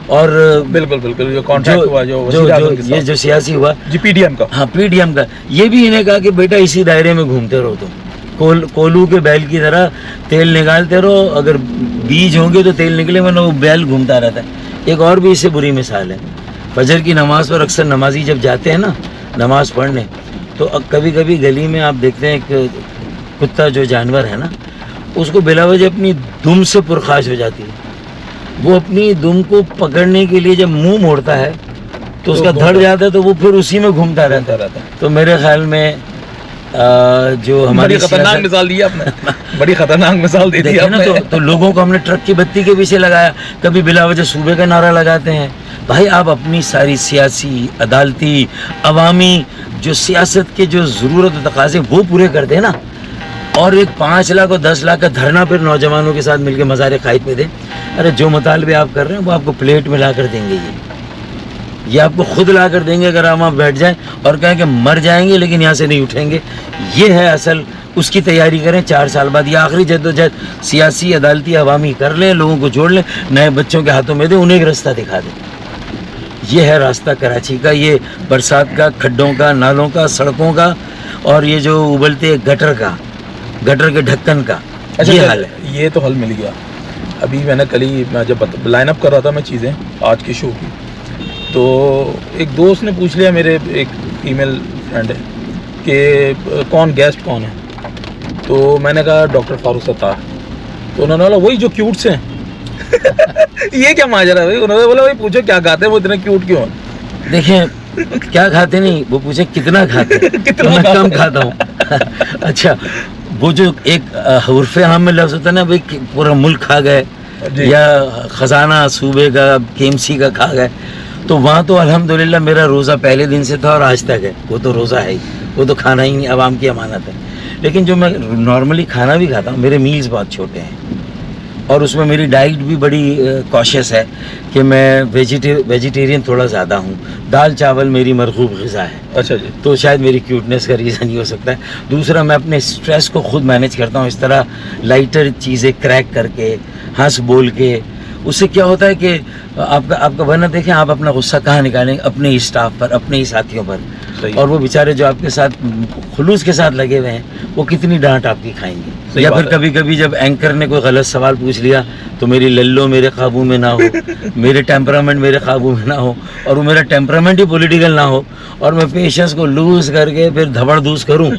اور بالکل جو کانٹریکٹ ہوا, یہ جو سیاسی ہوا جی پی ڈی ایم کا, ہاں پی ڈی ایم کا, یہ بھی انہیں کہا کہ بیٹا اسی دائرے میں گھومتے رہو, تم کولو کے بیل کی طرح تیل نکالتے رہو, اگر بیج ہوں گے تو تیل نکلے, ورنہ وہ بیل گھومتا رہتا ہے. ایک اور بھی اس سے بری مثال ہے, فجر کی نماز پر اکثر نمازی جب جاتے ہیں نا نماز پڑھنے, تو کبھی کبھی گلی میں آپ دیکھتے ہیں ایک کتا جو جانور ہے نا, اس کو بلا وجہ اپنی دم سے پرخاش ہو جاتی ہے. وہ اپنی دم کو پکڑنے کے لیے جب منہ موڑتا ہے تو اس کا دھڑ جاتا ہے, تو وہ پھر اسی میں گھومتا رہتا ہے. تو میرے خیال میں جو ہماری خطرناک مثال دی آپ نے, بڑی خطرناک مثال دے دی آپ نے. تو لوگوں کو ہم نے ٹرک کی بتی کے پیچھے لگایا, کبھی بلا وجہ صوبے کا نعرہ لگاتے ہیں. بھائی آپ اپنی ساری سیاسی, عدالتی, عوامی جو سیاست کے جو ضرورت و تقاضے وہ پورے کر دیں نا, اور ایک 5 لاکھ اور 10 لاکھ کا دھرنا پھر نوجوانوں کے ساتھ مل کے مزار قائد پہ دیں. ارے جو مطالبے آپ کر رہے ہیں وہ آپ کو پلیٹ میں لا کر دیں گے, یہ آپ کو خود لا کر دیں گے اگر ہم آپ بیٹھ جائیں اور کہیں کہ مر جائیں گے لیکن یہاں سے نہیں اٹھیں گے. یہ ہے اصل, اس کی تیاری کریں 4 سال بعد, یہ آخری جدوجہد سیاسی, عدالتی, عوامی کر لیں, لوگوں کو جوڑ لیں, نئے بچوں کے ہاتھوں میں دیں, انہیں ایک راستہ دکھا دیں. یہ ہے راستہ کراچی کا, یہ برسات کا, کھڈوں کا, نالوں کا, سڑکوں کا, اور یہ جو ابلتے گٹر کا, گٹر کے ڈھکن کا. یہ حال ہے. یہ تو حل مل گیا. ابھی میں نے کل ہی میں جب لائن اپ کر رہا تھا میں چیزیں آج کے شو کی, تو ایک دوست نے پوچھ لیا, میرے ایک فیمیل فرینڈ ہے, کہ گیسٹ کون ہے. تو میں نے کہا ڈاکٹر فاروق ستار. تو انہوں نے بولا وہی جو کیوٹ سے ہیں. یہ کیا ماجرا ہے بھائی. انہوں نے بولا وہی پوچھو کیا کھاتے ہیں, وہ اتنے کیوٹ کیوں ہیں. دیکھیں کیا کھاتے نہیں, وہ پوچھیں کتنا کھاتے ہیں, میں کم کھاتا ہوں. اچھا وہ جو ایک حرف عام میں لفظ ہوتا ہے نا, بھائی پورا ملک کھا گئے, یا خزانہ صوبے کا کے ایم سی کا کھا گئے, تو وہاں تو الحمدللہ میرا روزہ پہلے دن سے تھا اور آج تک ہے. وہ تو روزہ ہے ہی, وہ تو کھانا ہی نہیں, عوام کی امانت ہے. لیکن جو میں نارملی کھانا بھی کھاتا ہوں میرے میلز بہت چھوٹے ہیں اور اس میں میری ڈائٹ بھی بڑی کوشش ہے کہ میں ویجیٹیرین تھوڑا زیادہ ہوں. دال چاول میری مرغوب غذا ہے. اچھا جی. تو شاید میری کیوٹنس کا ریزن یہ ہو سکتا ہے. دوسرا میں اپنے اسٹریس کو خود مینیج کرتا ہوں اس طرح لائٹر چیزیں کریک کر کے ہنس بول کے. اس سے کیا ہوتا ہے کہ آپ کا ورنہ دیکھیں آپ اپنا غصہ کہاں نکالیں؟ اپنے ہی اسٹاف پر, اپنے ہی ساتھیوں پر. اور وہ بیچارے جو آپ کے ساتھ خلوص کے ساتھ لگے ہوئے ہیں وہ کتنی ڈانٹ آپ کی کھائیں گے. یا پھر کبھی کبھی جب اینکر نے کوئی غلط سوال پوچھ لیا تو میری للو میرے قابو میں نہ ہو, میرے ٹیمپرامنٹ میرے قابو میں نہ ہو, اور وہ میرا ٹیمپرامنٹ ہی پولیٹیکل نہ ہو, اور میں پیشنس کو لوز کر کے پھر دھبڑ دوز کروں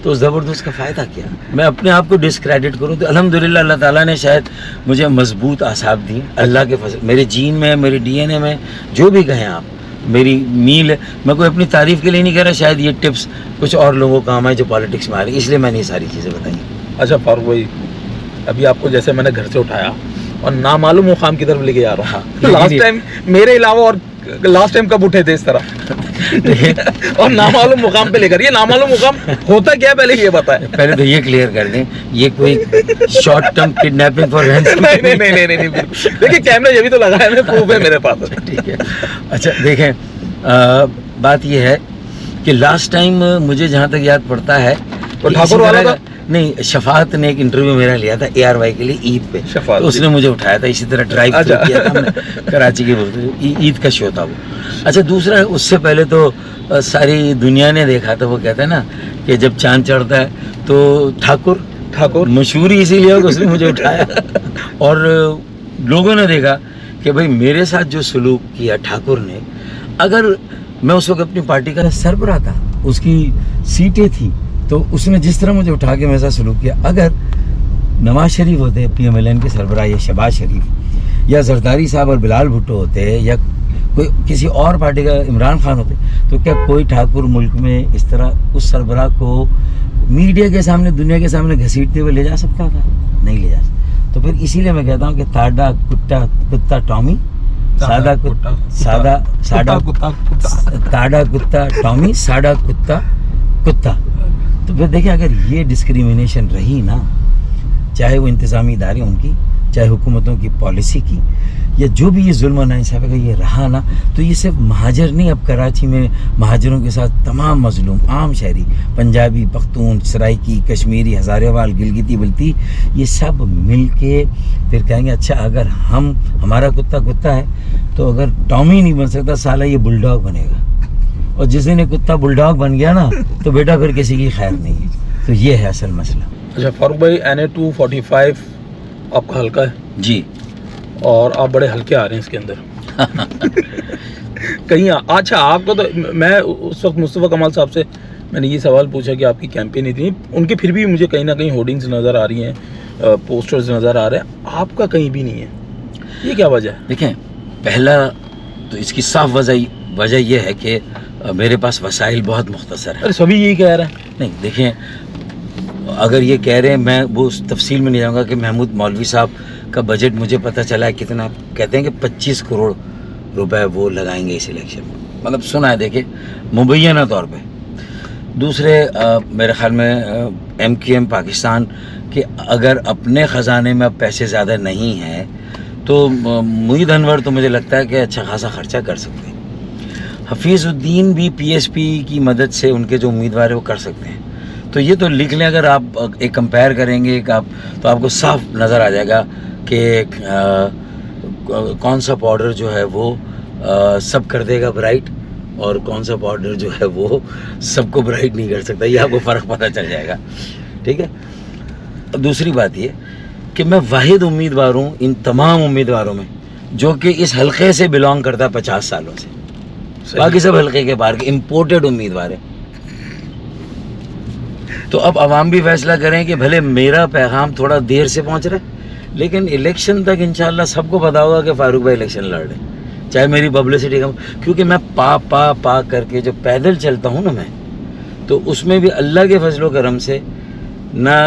تو اس زبردست کا فائدہ کیا؟ میں اپنے آپ کو ڈسکریڈٹ کروں. تو الحمدللہ اللہ تعالیٰ نے شاید مجھے مضبوط اعصاب دی اللہ کے فضل. میرے جین میں, میرے ڈی این اے میں, جو بھی کہیں آپ, میری میل. میں کوئی اپنی تعریف کے لیے نہیں کہہ رہا, شاید یہ ٹپس کچھ اور لوگوں کا کام ہے جو پالیٹکس میں آ رہی ہے, اس لیے میں نے یہ ساری چیزیں بتائیں. اچھا فاروق بھائی, ابھی آپ کو جیسے میں نے گھر سے اٹھایا اور نامعلوم مقام کی طرف لے کے جا رہا ہوں. لاسٹ ٹائم میرے علاوہ اور لاسٹ ٹائم کب اٹھے تھے اس طرح اور نامعلوم مقام پہ لے کر؟ یہ نامعلوم مقام ہوتا کیا پہلے یہ بتائیں. پہلے تو یہ کلیئر کر دیں, یہ کوئی short term kidnapping for ransom نہیں. دیکھیں کیمرہ یہ بھی تو لگا ہے, پروف ہے میرے پاس. ٹھیک ہے. اچھا دیکھیں, بات یہ ہے کہ لاسٹ ٹائم مجھے جہاں تک یاد پڑتا ہے تو ٹھاکر والا کا نہیں, شفاعت نے ایک انٹرویو میرا لیا تھا ARY کے لیے عید پہ, تو اس نے مجھے اٹھایا تھا. اسی طرح ڈرائیو کیا تھا ہم نے کراچی کے عید کا شو تھا وہ. اچھا دوسرا, اس سے پہلے تو ساری دنیا نے دیکھا تھا, وہ کہتے ہیں نا کہ جب چاند چڑھتا ہے تو ٹھاکر مشہور ہی اسی لیے اس نے مجھے اٹھایا. اور لوگوں نے دیکھا کہ بھائی میرے ساتھ جو سلوک کیا ٹھاکر نے, اگر میں اس وقت اپنی پارٹی کا سربراہ تھا, اس کی سیٹیں تھیں, تو اس نے جس طرح مجھے اٹھا کے میرے ساتھ سلوک کیا, اگر نواز شریف ہوتے PMLN کے سربراہ, یا شہباز شریف یا زرداری صاحب اور بلال بھٹو ہوتے, یا کوئی کسی اور پارٹی کا عمران خان ہوتے, تو کیا کوئی ٹھاکر ملک میں اس طرح اس سربراہ کو میڈیا کے سامنے, دنیا کے سامنے گھسیٹتے ہوئے لے جا سکتا تھا؟ نہیں لے جا سکتا. تو پھر اسی لیے میں کہتا ہوں کہ تاڑا کتا ٹامی, سادہ تاڑا کتا ٹامی, سادہ کتا. تو پھر دیکھیں اگر یہ ڈسکریمنیشن رہی نا, چاہے وہ انتظامی ادارے ان کی, چاہے حکومتوں کی پالیسی کی, یا جو بھی یہ ظلم و ناانصافی کا یہ رہا نا, تو یہ صرف مہاجر نہیں, اب کراچی میں مہاجروں کے ساتھ تمام مظلوم عام شہری, پنجابی, پختون, سرائکی, کشمیری, ہزارے وال, گلگتی بلتی, یہ سب مل کے پھر کہیں گے اچھا اگر ہمارا کتا ہے تو اگر ٹامی نہیں بن سکتا, سالہ یہ بل ڈاگ بنے گا. اور جس دن یہ کتا بل ڈاگ بن گیا نا تو بیٹا پھر کسی کی خیر نہیں ہے. تو یہ ہے اصل مسئلہ. اچھا فاروق بھائی, NA 245 آپ کا حلقہ ہے جی, اور آپ بڑے ہلکے آ رہے ہیں اس کے اندر کہیں. اچھا آپ کو تو میں اس وقت مصطفیٰ کمال صاحب سے میں نے یہ سوال پوچھا کہ آپ کی کیمپین اتنی, ان کی پھر بھی مجھے کہیں نہ کہیں ہورڈنگز نظر آ رہی ہیں, پوسٹرز نظر آ رہے ہیں, آپ کا کہیں بھی نہیں ہے. یہ کیا وجہ ہے؟ دیکھیں پہلا تو اس کی صاف وجہ یہ ہے کہ میرے پاس وسائل بہت مختصر ہیں. ارے سبھی یہی کہہ رہے ہیں. نہیں دیکھیں, اگر یہ کہہ رہے ہیں, میں وہ اس تفصیل میں نہیں جاؤں گا کہ محمود مولوی صاحب کا بجٹ مجھے پتہ چلا ہے کتنا, کہتے ہیں کہ 25 کروڑ روپے وہ لگائیں گے اس الیکشن میں. مطلب سنا ہے دیکھیں مبینہ طور پہ. دوسرے میرے خیال میں MQM پاکستان کہ اگر اپنے خزانے میں اب پیسے زیادہ نہیں ہیں تو معید انور تو مجھے لگتا ہے کہ اچھا خاصا خرچہ کر سکتے ہیں. حفیظ الدین بھی PSP کی مدد سے ان کے جو امیدوار ہیں وہ کر سکتے ہیں. تو یہ تو لکھ لیں, اگر آپ ایک کمپیئر کریں گے تو آپ کو صاف نظر آ جائے گا کہ کون سا پاؤڈر جو ہے وہ سب کر دے گا برائٹ, اور کون سا پاؤڈر جو ہے وہ سب کو برائٹ نہیں کر سکتا. یہ آپ کو فرق پتہ چل جائے گا. ٹھیک ہے. دوسری بات یہ کہ میں واحد امیدوار ہوں ان تمام امیدواروں میں جو کہ اس حلقے سے بلانگ کرتا ہے 50 سالوں سے. باقی سب حلقے کے باہر کے امپورٹڈ امیدوار ہیں. تو اب عوام بھی فیصلہ کریں کہ بھلے میرا پیغام تھوڑا دیر سے پہنچ رہا ہے, لیکن الیکشن تک انشاءاللہ سب کو پتا ہوگا کہ فاروق بھائی الیکشن لڑ رہے ہیں, چاہے میری پبلسٹی کم. کیونکہ میں پا کر کے جو پیدل چلتا ہوں نا میں, تو اس میں بھی اللہ کے فضل و کرم سے نہ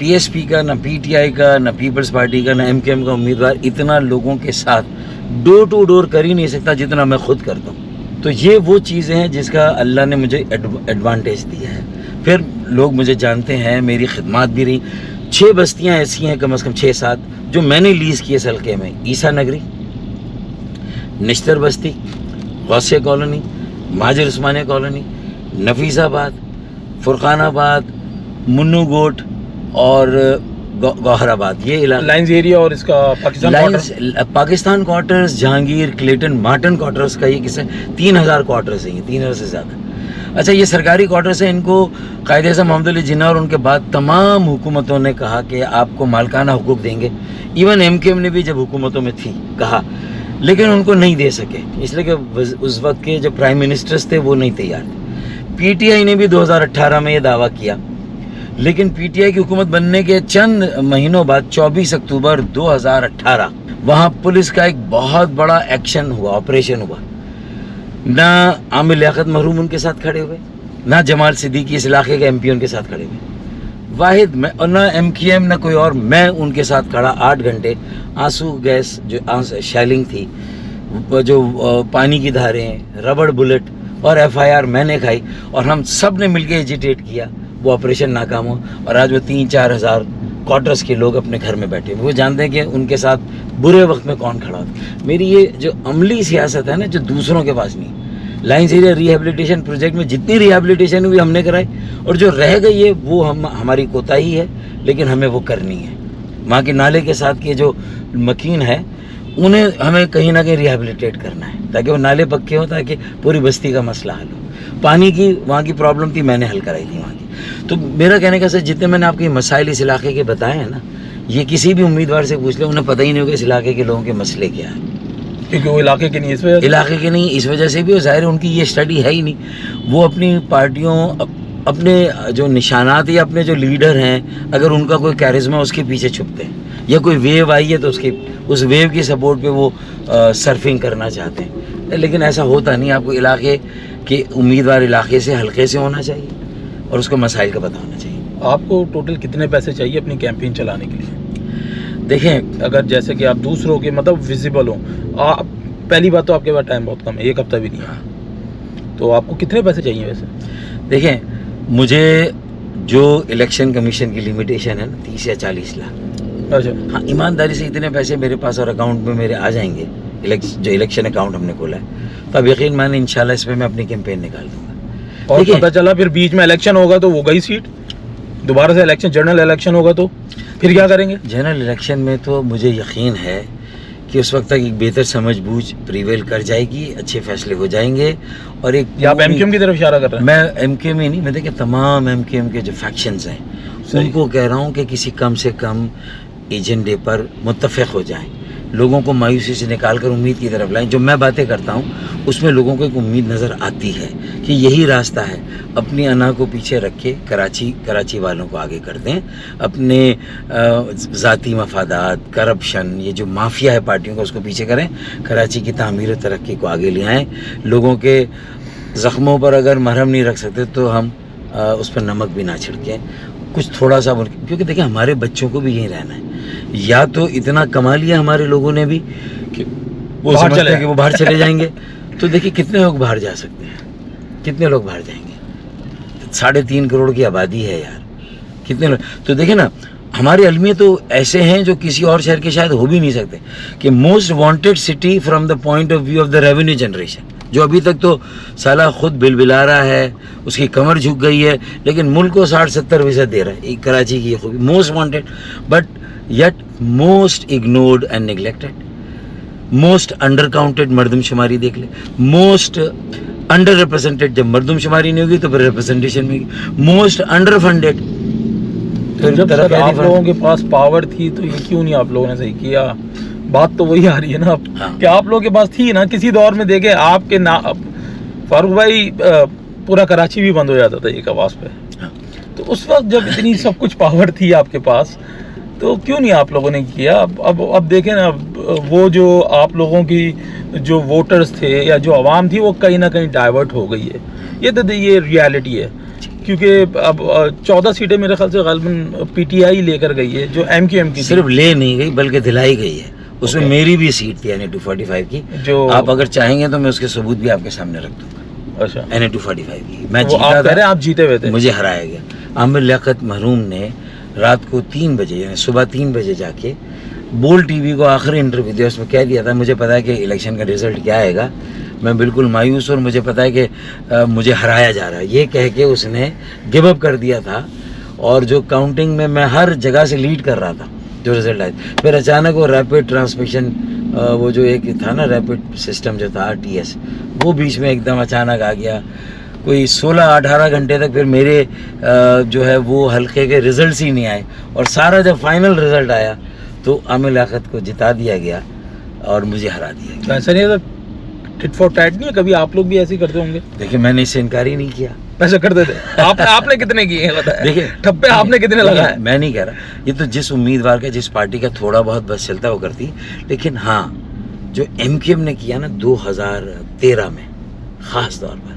PSP کا, نہ PTI کا, نہ پیپلز پارٹی کا, نہ MQM کا امیدوار اتنا لوگوں کے ساتھ ڈور ٹو ڈور کر ہی نہیں سکتا جتنا میں خود کرتا ہوں. تو یہ وہ چیزیں ہیں جس کا اللہ نے مجھے ایڈوانٹیج دیا ہے. پھر لوگ مجھے جانتے ہیں, میری خدمات بھی رہی. 6 بستیاں ایسی ہیں کم از کم 6-7 جو میں نے لیز کی اس حلقے میں. عیسیٰ نگری, نشتر بستی, غوثیہ کالونی, مہاجر عثمانیہ کالونی, نفیس آباد, فرقان آباد, منو گوٹ اور گوہر آباد. یہ لائنز ایریا اور اس کا Pakistan quarters, Jahangir, Clayton, Martin quarters کا یہ قصہ. 3000 کوارٹرز ہیں, 3000 سے زیادہ. اچھا, یہ سرکاری کوارٹرز ہیں. ان کو قائد اعظم محمد علی جناح اور ان کے بعد تمام حکومتوں نے کہا کہ آپ کو مالکانہ حقوق دیں گے. ایون MQM نے بھی جب حکومتوں میں تھی کہا, لیکن ان کو نہیں دے سکے, اس لیے کہ اس وقت کے جو پرائم منسٹرز تھے وہ نہیں تیار تھے. PTI نے بھی 2018 میں یہ دعویٰ کیا, لیکن PTI کی حکومت بننے کے چند مہینوں بعد 24 اکتوبر 2018 وہاں پولیس کا ایک بہت بڑا ایکشن ہوا, آپریشن ہوا. نہ عامر لیاقت محروم ان کے ساتھ کھڑے ہوئے, نہ جمال صدیقی اس علاقے کے MP ان کے ساتھ کھڑے ہوئے. واحد میں, اور نہ MQM نہ کوئی اور, میں ان کے ساتھ کھڑا 8 گھنٹے. آنسو گیس جو شیلنگ تھی, جو پانی کی دھاریں, ربڑ بلٹ اور FIR میں نے کھائی, اور ہم سب نے مل کے ایجیٹیٹ کیا. وہ آپریشن ناکام ہوا, اور آج وہ 3-4 ہزار کوارٹرز کے لوگ اپنے گھر میں بیٹھے. وہ جانتے ہیں کہ ان کے ساتھ برے وقت میں کون کھڑا ہوتا. میری یہ جو عملی سیاست ہے نا, جو دوسروں کے پاس نہیں. لائنز ایریا ریہیبلیٹیشن پروجیکٹ میں جتنی ریہیبلیٹیشن ہوئی ہم نے کرائی, اور جو رہ گئی ہے وہ ہماری کوتاہی ہے, لیکن ہمیں وہ کرنی ہے. وہاں کے نالے کے ساتھ کے جو مکین ہے انہیں ہمیں کہیں نہ کہیں ریہیبلیٹیٹ کرنا ہے, تاکہ وہ نالے پکے ہوں, تاکہ پوری بستی کا مسئلہ حل ہو. پانی کی وہاں کی پرابلم تھی, میں نے حل کرائی تھی وہاں کی. تو میرا کہنے کا سر, جتنے میں نے آپ کے مسائل اس علاقے کے بتائے ہیں نا, یہ کسی بھی امیدوار سے پوچھ لیں, انہیں پتہ ہی نہیں ہوگا اس علاقے کے لوگوں کے مسئلے کیا ہیں, کیونکہ وہ علاقے کے نہیں, اس وجہ علاقے کے نہیں, اس وجہ سے بھی. وہ ظاہر ہے ان کی یہ اسٹڈی ہے ہی نہیں. وہ اپنی پارٹیوں, اپنے جو نشانات یا اپنے جو لیڈر ہیں, اگر ان کا کوئی کیرزما اس کے پیچھے چھپتے ہیں, یا کوئی ویو آئی ہے تو اس ویو کی سپورٹ پہ وہ سرفنگ کرنا چاہتے ہیں. لیکن ایسا ہوتا نہیں. آپ کو علاقے کے امیدوار علاقے سے, حلقے سے ہونا چاہیے, اور اس کو مسائل کا پتہ ہونا چاہیے. آپ کو ٹوٹل کتنے پیسے چاہیے اپنی کیمپین چلانے کے لیے؟ دیکھیں, اگر جیسے کہ آپ دوسروں کے مطلب ویزیبل ہوں, پہلی بات تو آپ کے پاس ٹائم بہت کم ہے, 1 ہفتہ بھی نہیں ہے, تو آپ کو کتنے پیسے چاہیے ویسے؟ دیکھیں, مجھے جو الیکشن کمیشن کی لمیٹیشن ہے نا 30 یا 40 لاکھ. اچھا, ہاں, ایمانداری سے اتنے پیسے میرے پاس اور اکاؤنٹ میں میرے آ جائیں گے, جو الیکشن اکاؤنٹ ہم نے کھولا ہے, تو اب یقین مانیں انشاءاللہ اس پہ میں اپنی کیمپین نکال دوں گا. اور پتہ چلا پھر بیچ میں الیکشن ہوگا تو وہ گئی سیٹ, دوبارہ سے الیکشن, جنرل الیکشن ہوگا تو پھر کیا کریں گے؟ جنرل الیکشن میں تو مجھے یقین ہے کہ اس وقت تک ایک بہتر سمجھ بوجھ پریویل کر جائے گی, اچھے فیصلے ہو جائیں گے. اور ایک, آپ MQM کی طرف اشارہ کر رہے ہیں؟ میں MQM ہی نہیں, میں دیکھیں تمام MQM کے جو فیکشنز ہیں ان کو کہہ رہا ہوں کہ کسی کم سے کم ایجنڈے پر متفق ہو جائیں, لوگوں کو مایوسی سے نکال کر امید کی طرف لائیں. جو میں باتیں کرتا ہوں اس میں لوگوں کو ایک امید نظر آتی ہے کہ یہی راستہ ہے. اپنی انا کو پیچھے رکھ کے کراچی والوں کو آگے کر دیں. اپنے ذاتی مفادات, کرپشن, یہ جو مافیا ہے پارٹیوں کا, اس کو پیچھے کریں. کراچی کی تعمیر و ترقی کو آگے لے آئیں. لوگوں کے زخموں پر اگر مرہم نہیں رکھ سکتے تو ہم اس پر نمک بھی نہ چھڑکیں, کچھ تھوڑا سا, کیونکہ دیکھیں ہمارے بچوں کو بھی یہیں رہنا ہے. یا تو اتنا کما لیا ہمارے لوگوں نے بھی کہ وہ سمجھتے ہیں کہ وہ باہر چلے جائیں گے, تو دیکھیں کتنے لوگ باہر جا سکتے ہیں, کتنے لوگ باہر جائیں گے. 3.5 کروڑ کی آبادی ہے یار, کتنے لوگ. تو دیکھیں نا, ہمارے علمیے تو ایسے ہیں جو کسی اور شہر کے شاید ہو بھی نہیں سکتے, کہ most wanted city from the point of view of the revenue generation, جو ابھی تک تو سالہ خود بل بلا رہا ہے, اس کی کمر جھک گئی ہے, لیکن ملک کو 60-70% دے رہا ہے. کراچی کی یہ خوبی, most wanted but yet most ignored and neglected. Most under counted, مردم شماری دیکھ لیں. موسٹ انڈر ریپرزینٹیڈ, جب مردم شماری نہیں ہوگی تو پھر ریپرزنٹیشن میں ہوگی. Most under funded. جب آپ لوگوں کے پاس پاور تھی تو یہ کیوں نہیں آپ لوگوں نے صحیح کیا؟ بات تو وہی آ رہی ہے نا کہ آپ لوگوں کے پاس تھی نا. کسی دور میں دیکھیں آپ کے فاروق بھائی, پورا کراچی بھی بند ہو جاتا تھا ایک آواز پہ. تو اس وقت جب اتنی سب کچھ پاور تھی آپ کے پاس, تو کیوں نہیں آپ لوگوں نے کیا؟ اب دیکھیں نا, وہ جو آپ لوگوں کی جو ووٹرز تھے یا جو عوام تھی وہ کہیں نہ کہیں ڈائیورٹ ہو گئی ہے. یہ ریالٹی ہے, کیونکہ اب 14 سیٹیں میرے خیال سے غالباً PTI لے کر گئی ہے, جو MQM کی صرف لے نہیں گئی بلکہ دلائی گئی ہے. اس میں میری بھی سیٹ تھی, یعنی 245 کی. جو آپ اگر چاہیں گے تو میں اس کے ثبوت بھی آپ کے سامنے رکھ دوں گا. اچھا NA-245 کی. میں وہ جیتا آپ کہہ تھا, رہے ہیں آپ جیتے ہوئے تھے. مجھے ہرایا گیا. عامر لیاقت محروم نے رات کو 3 بجے یعنی صبح 3 بجے جا کے بول ٹی وی کو آخری انٹرویو دیا, اس میں کہہ دیا تھا مجھے پتا ہے کہ الیکشن کا رزلٹ کیا آئے گا, میں بالکل مایوس اور مجھے پتا ہے کہ مجھے ہرایا جا رہا ہے. یہ کہہ کے اس نے گو اپ کر دیا تھا. اور جو کاؤنٹنگ میں ہر جگہ سے لیڈ کر رہا تھا جو رزلٹ آئے. پھر اچانک وہ ریپڈ ٹرانسمیشن وہ جو ایک تھا نا ریپڈ سسٹم جو تھا RTS, وہ بیچ میں ایک دم اچانک آ گیا. کوئی 16-18 گھنٹے تک پھر میرے جو ہے وہ حلقے کے رزلٹس ہی نہیں آئے. اور سارا جب فائنل رزلٹ آیا تو عامر لیاقت کو جتا دیا گیا اور مجھے ہرا دیا گیا. ایسا نہیں ہے ٹٹ فور ٹیٹ نہیں ہے, کبھی آپ لوگ بھی ایسے ہی کرتے ہوں گے؟ دیکھیں میں نے اس سے انکار ہی نہیں کیا. ایسا کرتے تھے آپ نے کتنے کیے ہیں بتائیں؟ دیکھیں ٹھپے آپ نے کتنے لگائے؟ میں نہیں کہہ رہا, یہ تو جس امیدوار کا جس پارٹی کا تھوڑا بہت بس چلتا وہ کرتی. لیکن ہاں جو MQM نے کیا نا 2013 میں خاص طور پر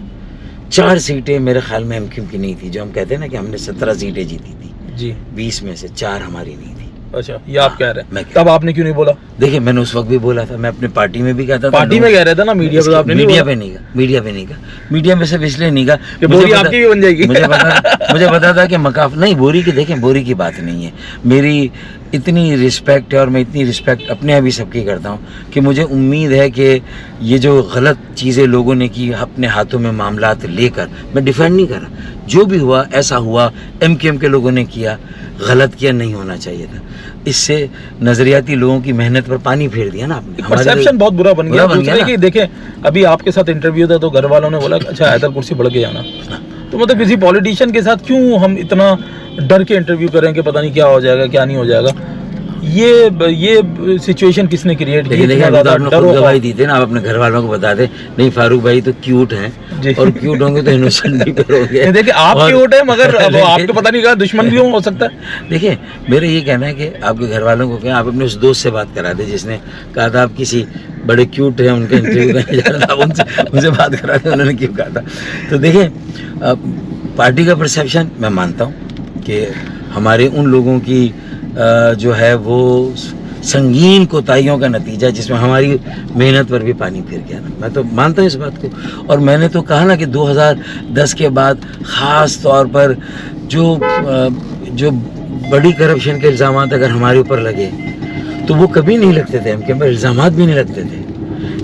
4 سیٹیں میرے خیال میں MQM کی نہیں تھی. جو ہم کہتے ہیں نا کہ ہم نے 17 سیٹیں جیتی تھی جی, 20 میں سے 4 ہماری نہیں تھی. اچھا یہ آپ کہہ رہے میں ہیں, تب آپ نے کیوں نہیں بولا؟ دیکھیں میں نے اس وقت بھی بولا تھا, میں اپنے پارٹی میں بھی کہتا تھا. پارٹی میں کہہ رہے تھے نا, میڈیا پہ آپ نے میڈیا پہ نہیں کہا, میڈیا میں صرف اس لیے نہیں کہا کہ بوری آپ کی بھی بن جائے گی. مجھے پتا تھا کہ مقاف نہیں بوری کی. دیکھیں بوری کی بات نہیں ہے, میری اتنی رسپیکٹ ہے اور میں اتنی رسپیکٹ اپنے ابھی سب کی کرتا ہوں کہ مجھے امید ہے کہ یہ جو غلط چیزیں لوگوں نے کی اپنے ہاتھوں میں معاملات لے کر, میں ڈیفینڈ نہیں کر رہا, جو بھی ہوا ایسا ہوا, MQM کے لوگوں نے کیا, غلط کیا, نہیں ہونا چاہیے تھا. اس سے نظریاتی لوگوں کی محنت پر پانی پھیر دیا نا آپ نے. پرسیپشن بہت برا بن گیا. دوسرے کہ دیکھیں ابھی آپ کے ساتھ انٹرویو تھا تو گھر والوں نے بولا اچھا حیدر کرسی بڑھ کے جانا, تو مطلب کسی پولیٹیشین کے ساتھ کیوں ہم اتنا ڈر کے انٹرویو کریں کہ پتہ نہیں کیا ہو جائے گا کیا نہیں ہو جائے گا. یہ سچویشن کس نے کریٹ کی؟ گواہی دی تھی نا, آپ اپنے گھر والوں کو بتا دیں نہیں فاروق بھائی تو کیوٹ ہیں اور کیوٹ ہوں گے تو انوسنٹ بھی ہوں گے. دیکھیں آپ کیوٹ ہیں مگر آپ کو پتہ نہیں کہا دشمن بھی ہو سکتا ہے. دیکھیں میرا یہ کہنا ہے کہ آپ کے گھر والوں کو کہیں آپ اپنے اس دوست سے بات کرا دیں جس نے کہا تھا آپ کسی بڑے کیوٹ ہیں ان کا انٹرویو کرنے جا رہا تھا, ان سے بات کرا دیں, انہوں نے کیوں کہا تھا. تو دیکھیں پارٹی کا پرسیپشن میں مانتا ہوں کہ ہمارے ان لوگوں کی جو ہے وہ سنگین کوتاہیوں کا نتیجہ جس میں ہماری محنت پر بھی پانی پھر گیا نا, میں تو مانتا ہوں اس بات کو. اور میں نے تو کہا نا کہ 2010 کے بعد خاص طور پر جو بڑی کرپشن کے الزامات اگر ہمارے اوپر لگے تو وہ کبھی نہیں لگتے تھے, ہم کے اوپر الزامات بھی نہیں لگتے تھے.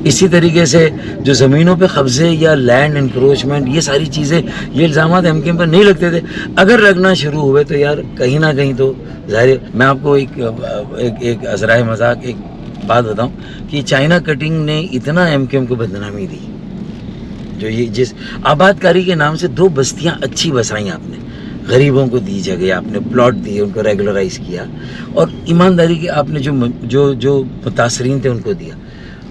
اسی طریقے سے جو زمینوں پہ قبضے یا لینڈ انکروچمنٹ یہ ساری چیزیں یہ الزامات ایم کیو ایم پر نہیں لگتے تھے. اگر لگنا شروع ہوئے تو یار کہیں نہ کہیں تو ظاہر. میں آپ کو ایک ذرائع مذاق ایک بات بتاؤں کہ چائنا کٹنگ نے اتنا ایم کیو ایم کو بدنامی دی. جو یہ جس آباد کاری کے نام سے 2 بستیاں اچھی بسائیں آپ نے, غریبوں کو دی جگہ, آپ نے پلاٹ دیے, ان کو ریگولرائز کیا, اور ایمانداری کے آپ نے جو متاثرین تھے ان کو دیا.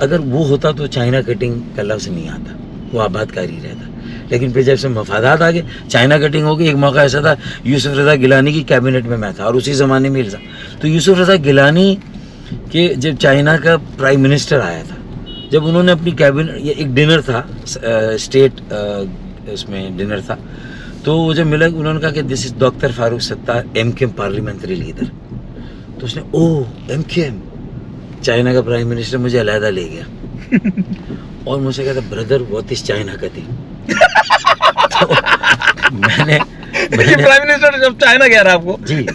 اگر وہ ہوتا تو چائنا کٹنگ کا لفظ نہیں آتا, وہ آباد کاری رہتا. لیکن پھر جب سے مفادات آگے چائنا کٹنگ ہو گئی. ایک موقع ایسا تھا یوسف رضا گیلانی کی کیبنٹ میں تھا اور اسی زمانے میں الزام. تو یوسف رضا گیلانی کے جب چائنا کا پرائم منسٹر آیا تھا, جب انہوں نے اپنی کیبنٹ, یہ ایک ڈنر تھا اسٹیٹ اس میں ڈنر تھا, تو وہ جب ملا انہوں نے کہا کہ this is doctor Farooq Sattar M Q M parliamentary leader. تو اس نے ایم کیو ایم, چائنا کا پرائم منسٹر مجھے علیحدہ لے گیا اور مجھ سے کہتا brother what is China cutting. میں نے پرائم منسٹر جب چائنا کہہ رہا آپ کو جی,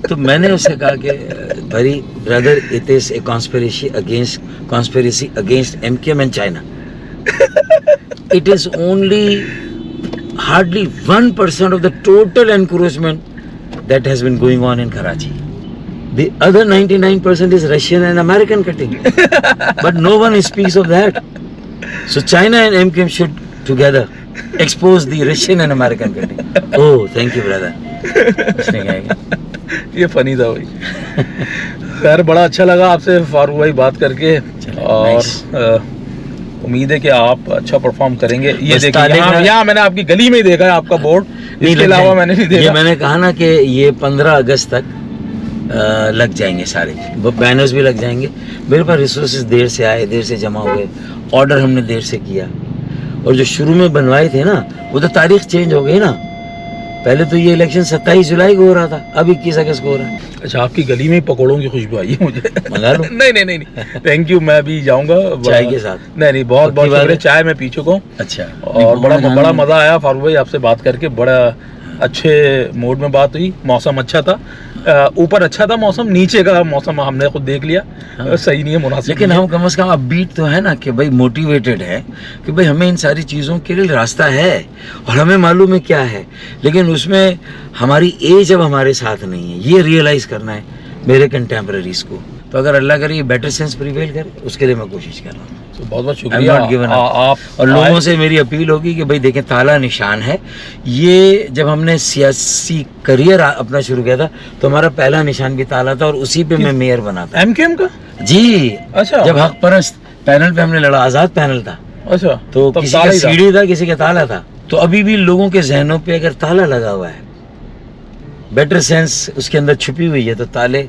تو میں نے اس سے کہا کہ بھائی brother it is a conspiracy against M Q M and China. It is only hardly 1% of the total encroachment that has been going on in Karachi. The other 99% is Russian and American cutting. But no one speaks of that. So China and MKM should together expose the Russian and American cutting. Oh, thank you brother. یہ فنی تھا بھائی. خیر بڑا اچھا لگا آپ سے فاروق بھائی بات کر کے, اور امید ہے کہ آپ اچھا پرفارم کریں گے. یہ دیکھیں یہاں میں نے آپ کی گلی میں ہی دیکھا ہے آپ کا بورڈ, اس کے علاوہ میں نے نہیں دیکھا. یہ میں نے کہا نا کہ یہ 15 اگست تک لگ جائیں گے, سارے بینرز بھی لگ جائیں گے. میرے پاس ریسورسز دیر سے آئے, دیر سے جمع ہوئے, آرڈر ہم نے دیر سے کیا, اور جو شروع میں بنوائے تھے نا وہ تو تاریخ چینج ہو گئی نا. پہلے تو یہ الیکشن 27 جولائی کو ہو رہا تھا, اب 21 اگست کو ہو رہا ہے. اچھا, آپ کی گلی میں پکوڑوں کی خوشبو آئی ہے مجھے. منگا لو. نہیں, تھینک یو, میں بھی جاؤں گا چائے کے ساتھ. نہیں, بہت بہت شکریہ, چائے میں پی چکا ہوں. اچھا, اور بڑا مزہ آیا فاروق بھائی آپ سے بات کر کے, بڑا اچھے موڈ میں بات ہوئی, موسم اچھا تھا, اوپر اچھا تھا موسم, نیچے کا موسم ہم نے خود دیکھ لیا صحیح نہیں ہے, مناسب. لیکن ہم کم از کم اب بیٹ تو ہے نا کہ بھائی موٹیویٹڈ ہے کہ بھائی ہمیں ان ساری چیزوں کے لیے راستہ ہے اور ہمیں معلوم ہے کیا ہے, لیکن اس میں ہماری ایج اب ہمارے ساتھ نہیں ہے, یہ ریئلائز کرنا ہے میرے کنٹمپریریز کو. تو اگر اللہ کرے یہ بیٹر سینس پریویل کرے, اس کے لیے میں کوشش کر رہا ہوں. بہت بہت شکریہ آپ. اور لوگوں سے میری اپیل ہوگی کہ بھائی دیکھیں تالا نشان ہے, یہ جب ہم نے سیاسی کریئر اپنا شروع کیا تھا تو ہمارا پہلا نشان بھی تالا تھا, اور اسی پہ میں میئر بنا تھا. MQM کا؟ جی. اچھا, جب حق پرست پینل پہ ہم نے لڑا, آزاد پینل تھا. اچھا, تو کسی کا سیڑھی تھا, کسی کا تالا تھا. تو ابھی بھی لوگوں کے ذہنوں پہ اگر تالا لگا ہوا ہے, بیٹر سینس اس کے اندر چھپی ہوئی ہے, تو تالے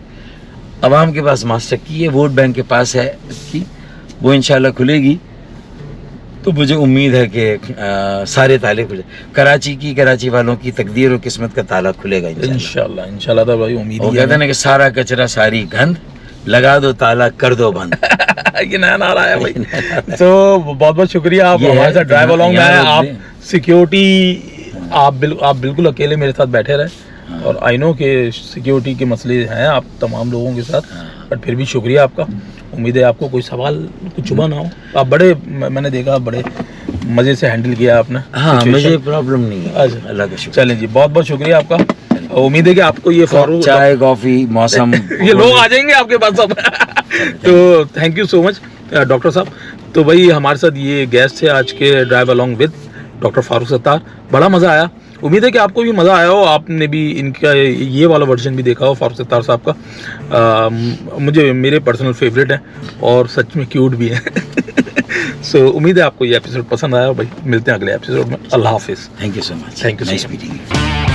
عوام کے پاس ماسٹر کی ہے, ووٹ بینک کے پاس ہے کی, وہ انشاءاللہ کھلے گی. تو مجھے امید ہے کہ سارے تالے کھلے. کراچی والوں کی تقدیر اور قسمت کا تالا کھلے گا انشاءاللہ. تو بھائی امید وہ کہتے ہیں نا کہ سارا کچرا ساری گند, لگا دو تالا کر دو بند. یہ نیا نعرہ ہے بھائی. تو بہت بہت شکریہ, آپ ہمارے ساتھ ڈرائیو الانگ میں آئے. آپ سیکیورٹی, آپ بالکل اکیلے میرے ساتھ بیٹھے رہے, اور آئی نو کہ سیکیورٹی کے مسئلے ہیں آپ تمام لوگوں کے ساتھ, بٹ پھر بھی شکریہ آپ کا. امید ہے آپ کو کوئی سوال کچھ چبھا نہ ہو. آپ بڑے, میں نے دیکھا بڑے مزے سے ہینڈل کیا آپ نے. ہاں, مجھے پرابلم نہیں ہے, اللہ کا شکر. چلیں جی, بہت بہت شکریہ آپ کا. امید ہے کہ آپ کو یہ فاروق چائے کافی موسم یہ لوگ آ جائیں گے آپ کے پاس سب. تو thank you so much doctor صاحب. تو بھائی ہمارے ساتھ یہ گیسٹ تھے آج کے drive along with doctor Farooq ستار. بڑا مزہ آیا, امید ہے کہ آپ کو بھی مزہ آیا ہو, آپ نے بھی ان کا یہ والا ورژن بھی دیکھا ہو فاروق ستار صاحب کا. مجھے میرے پرسنل فیوریٹ ہیں اور سچ میں کیوٹ بھی ہیں. سو امید ہے آپ کو یہ ایپیسوڈ پسند آیا. بھائی ملتے ہیں اگلے ایپیسوڈ میں. اللہ حافظ. Thank you so much. Thank you. Nice meeting you.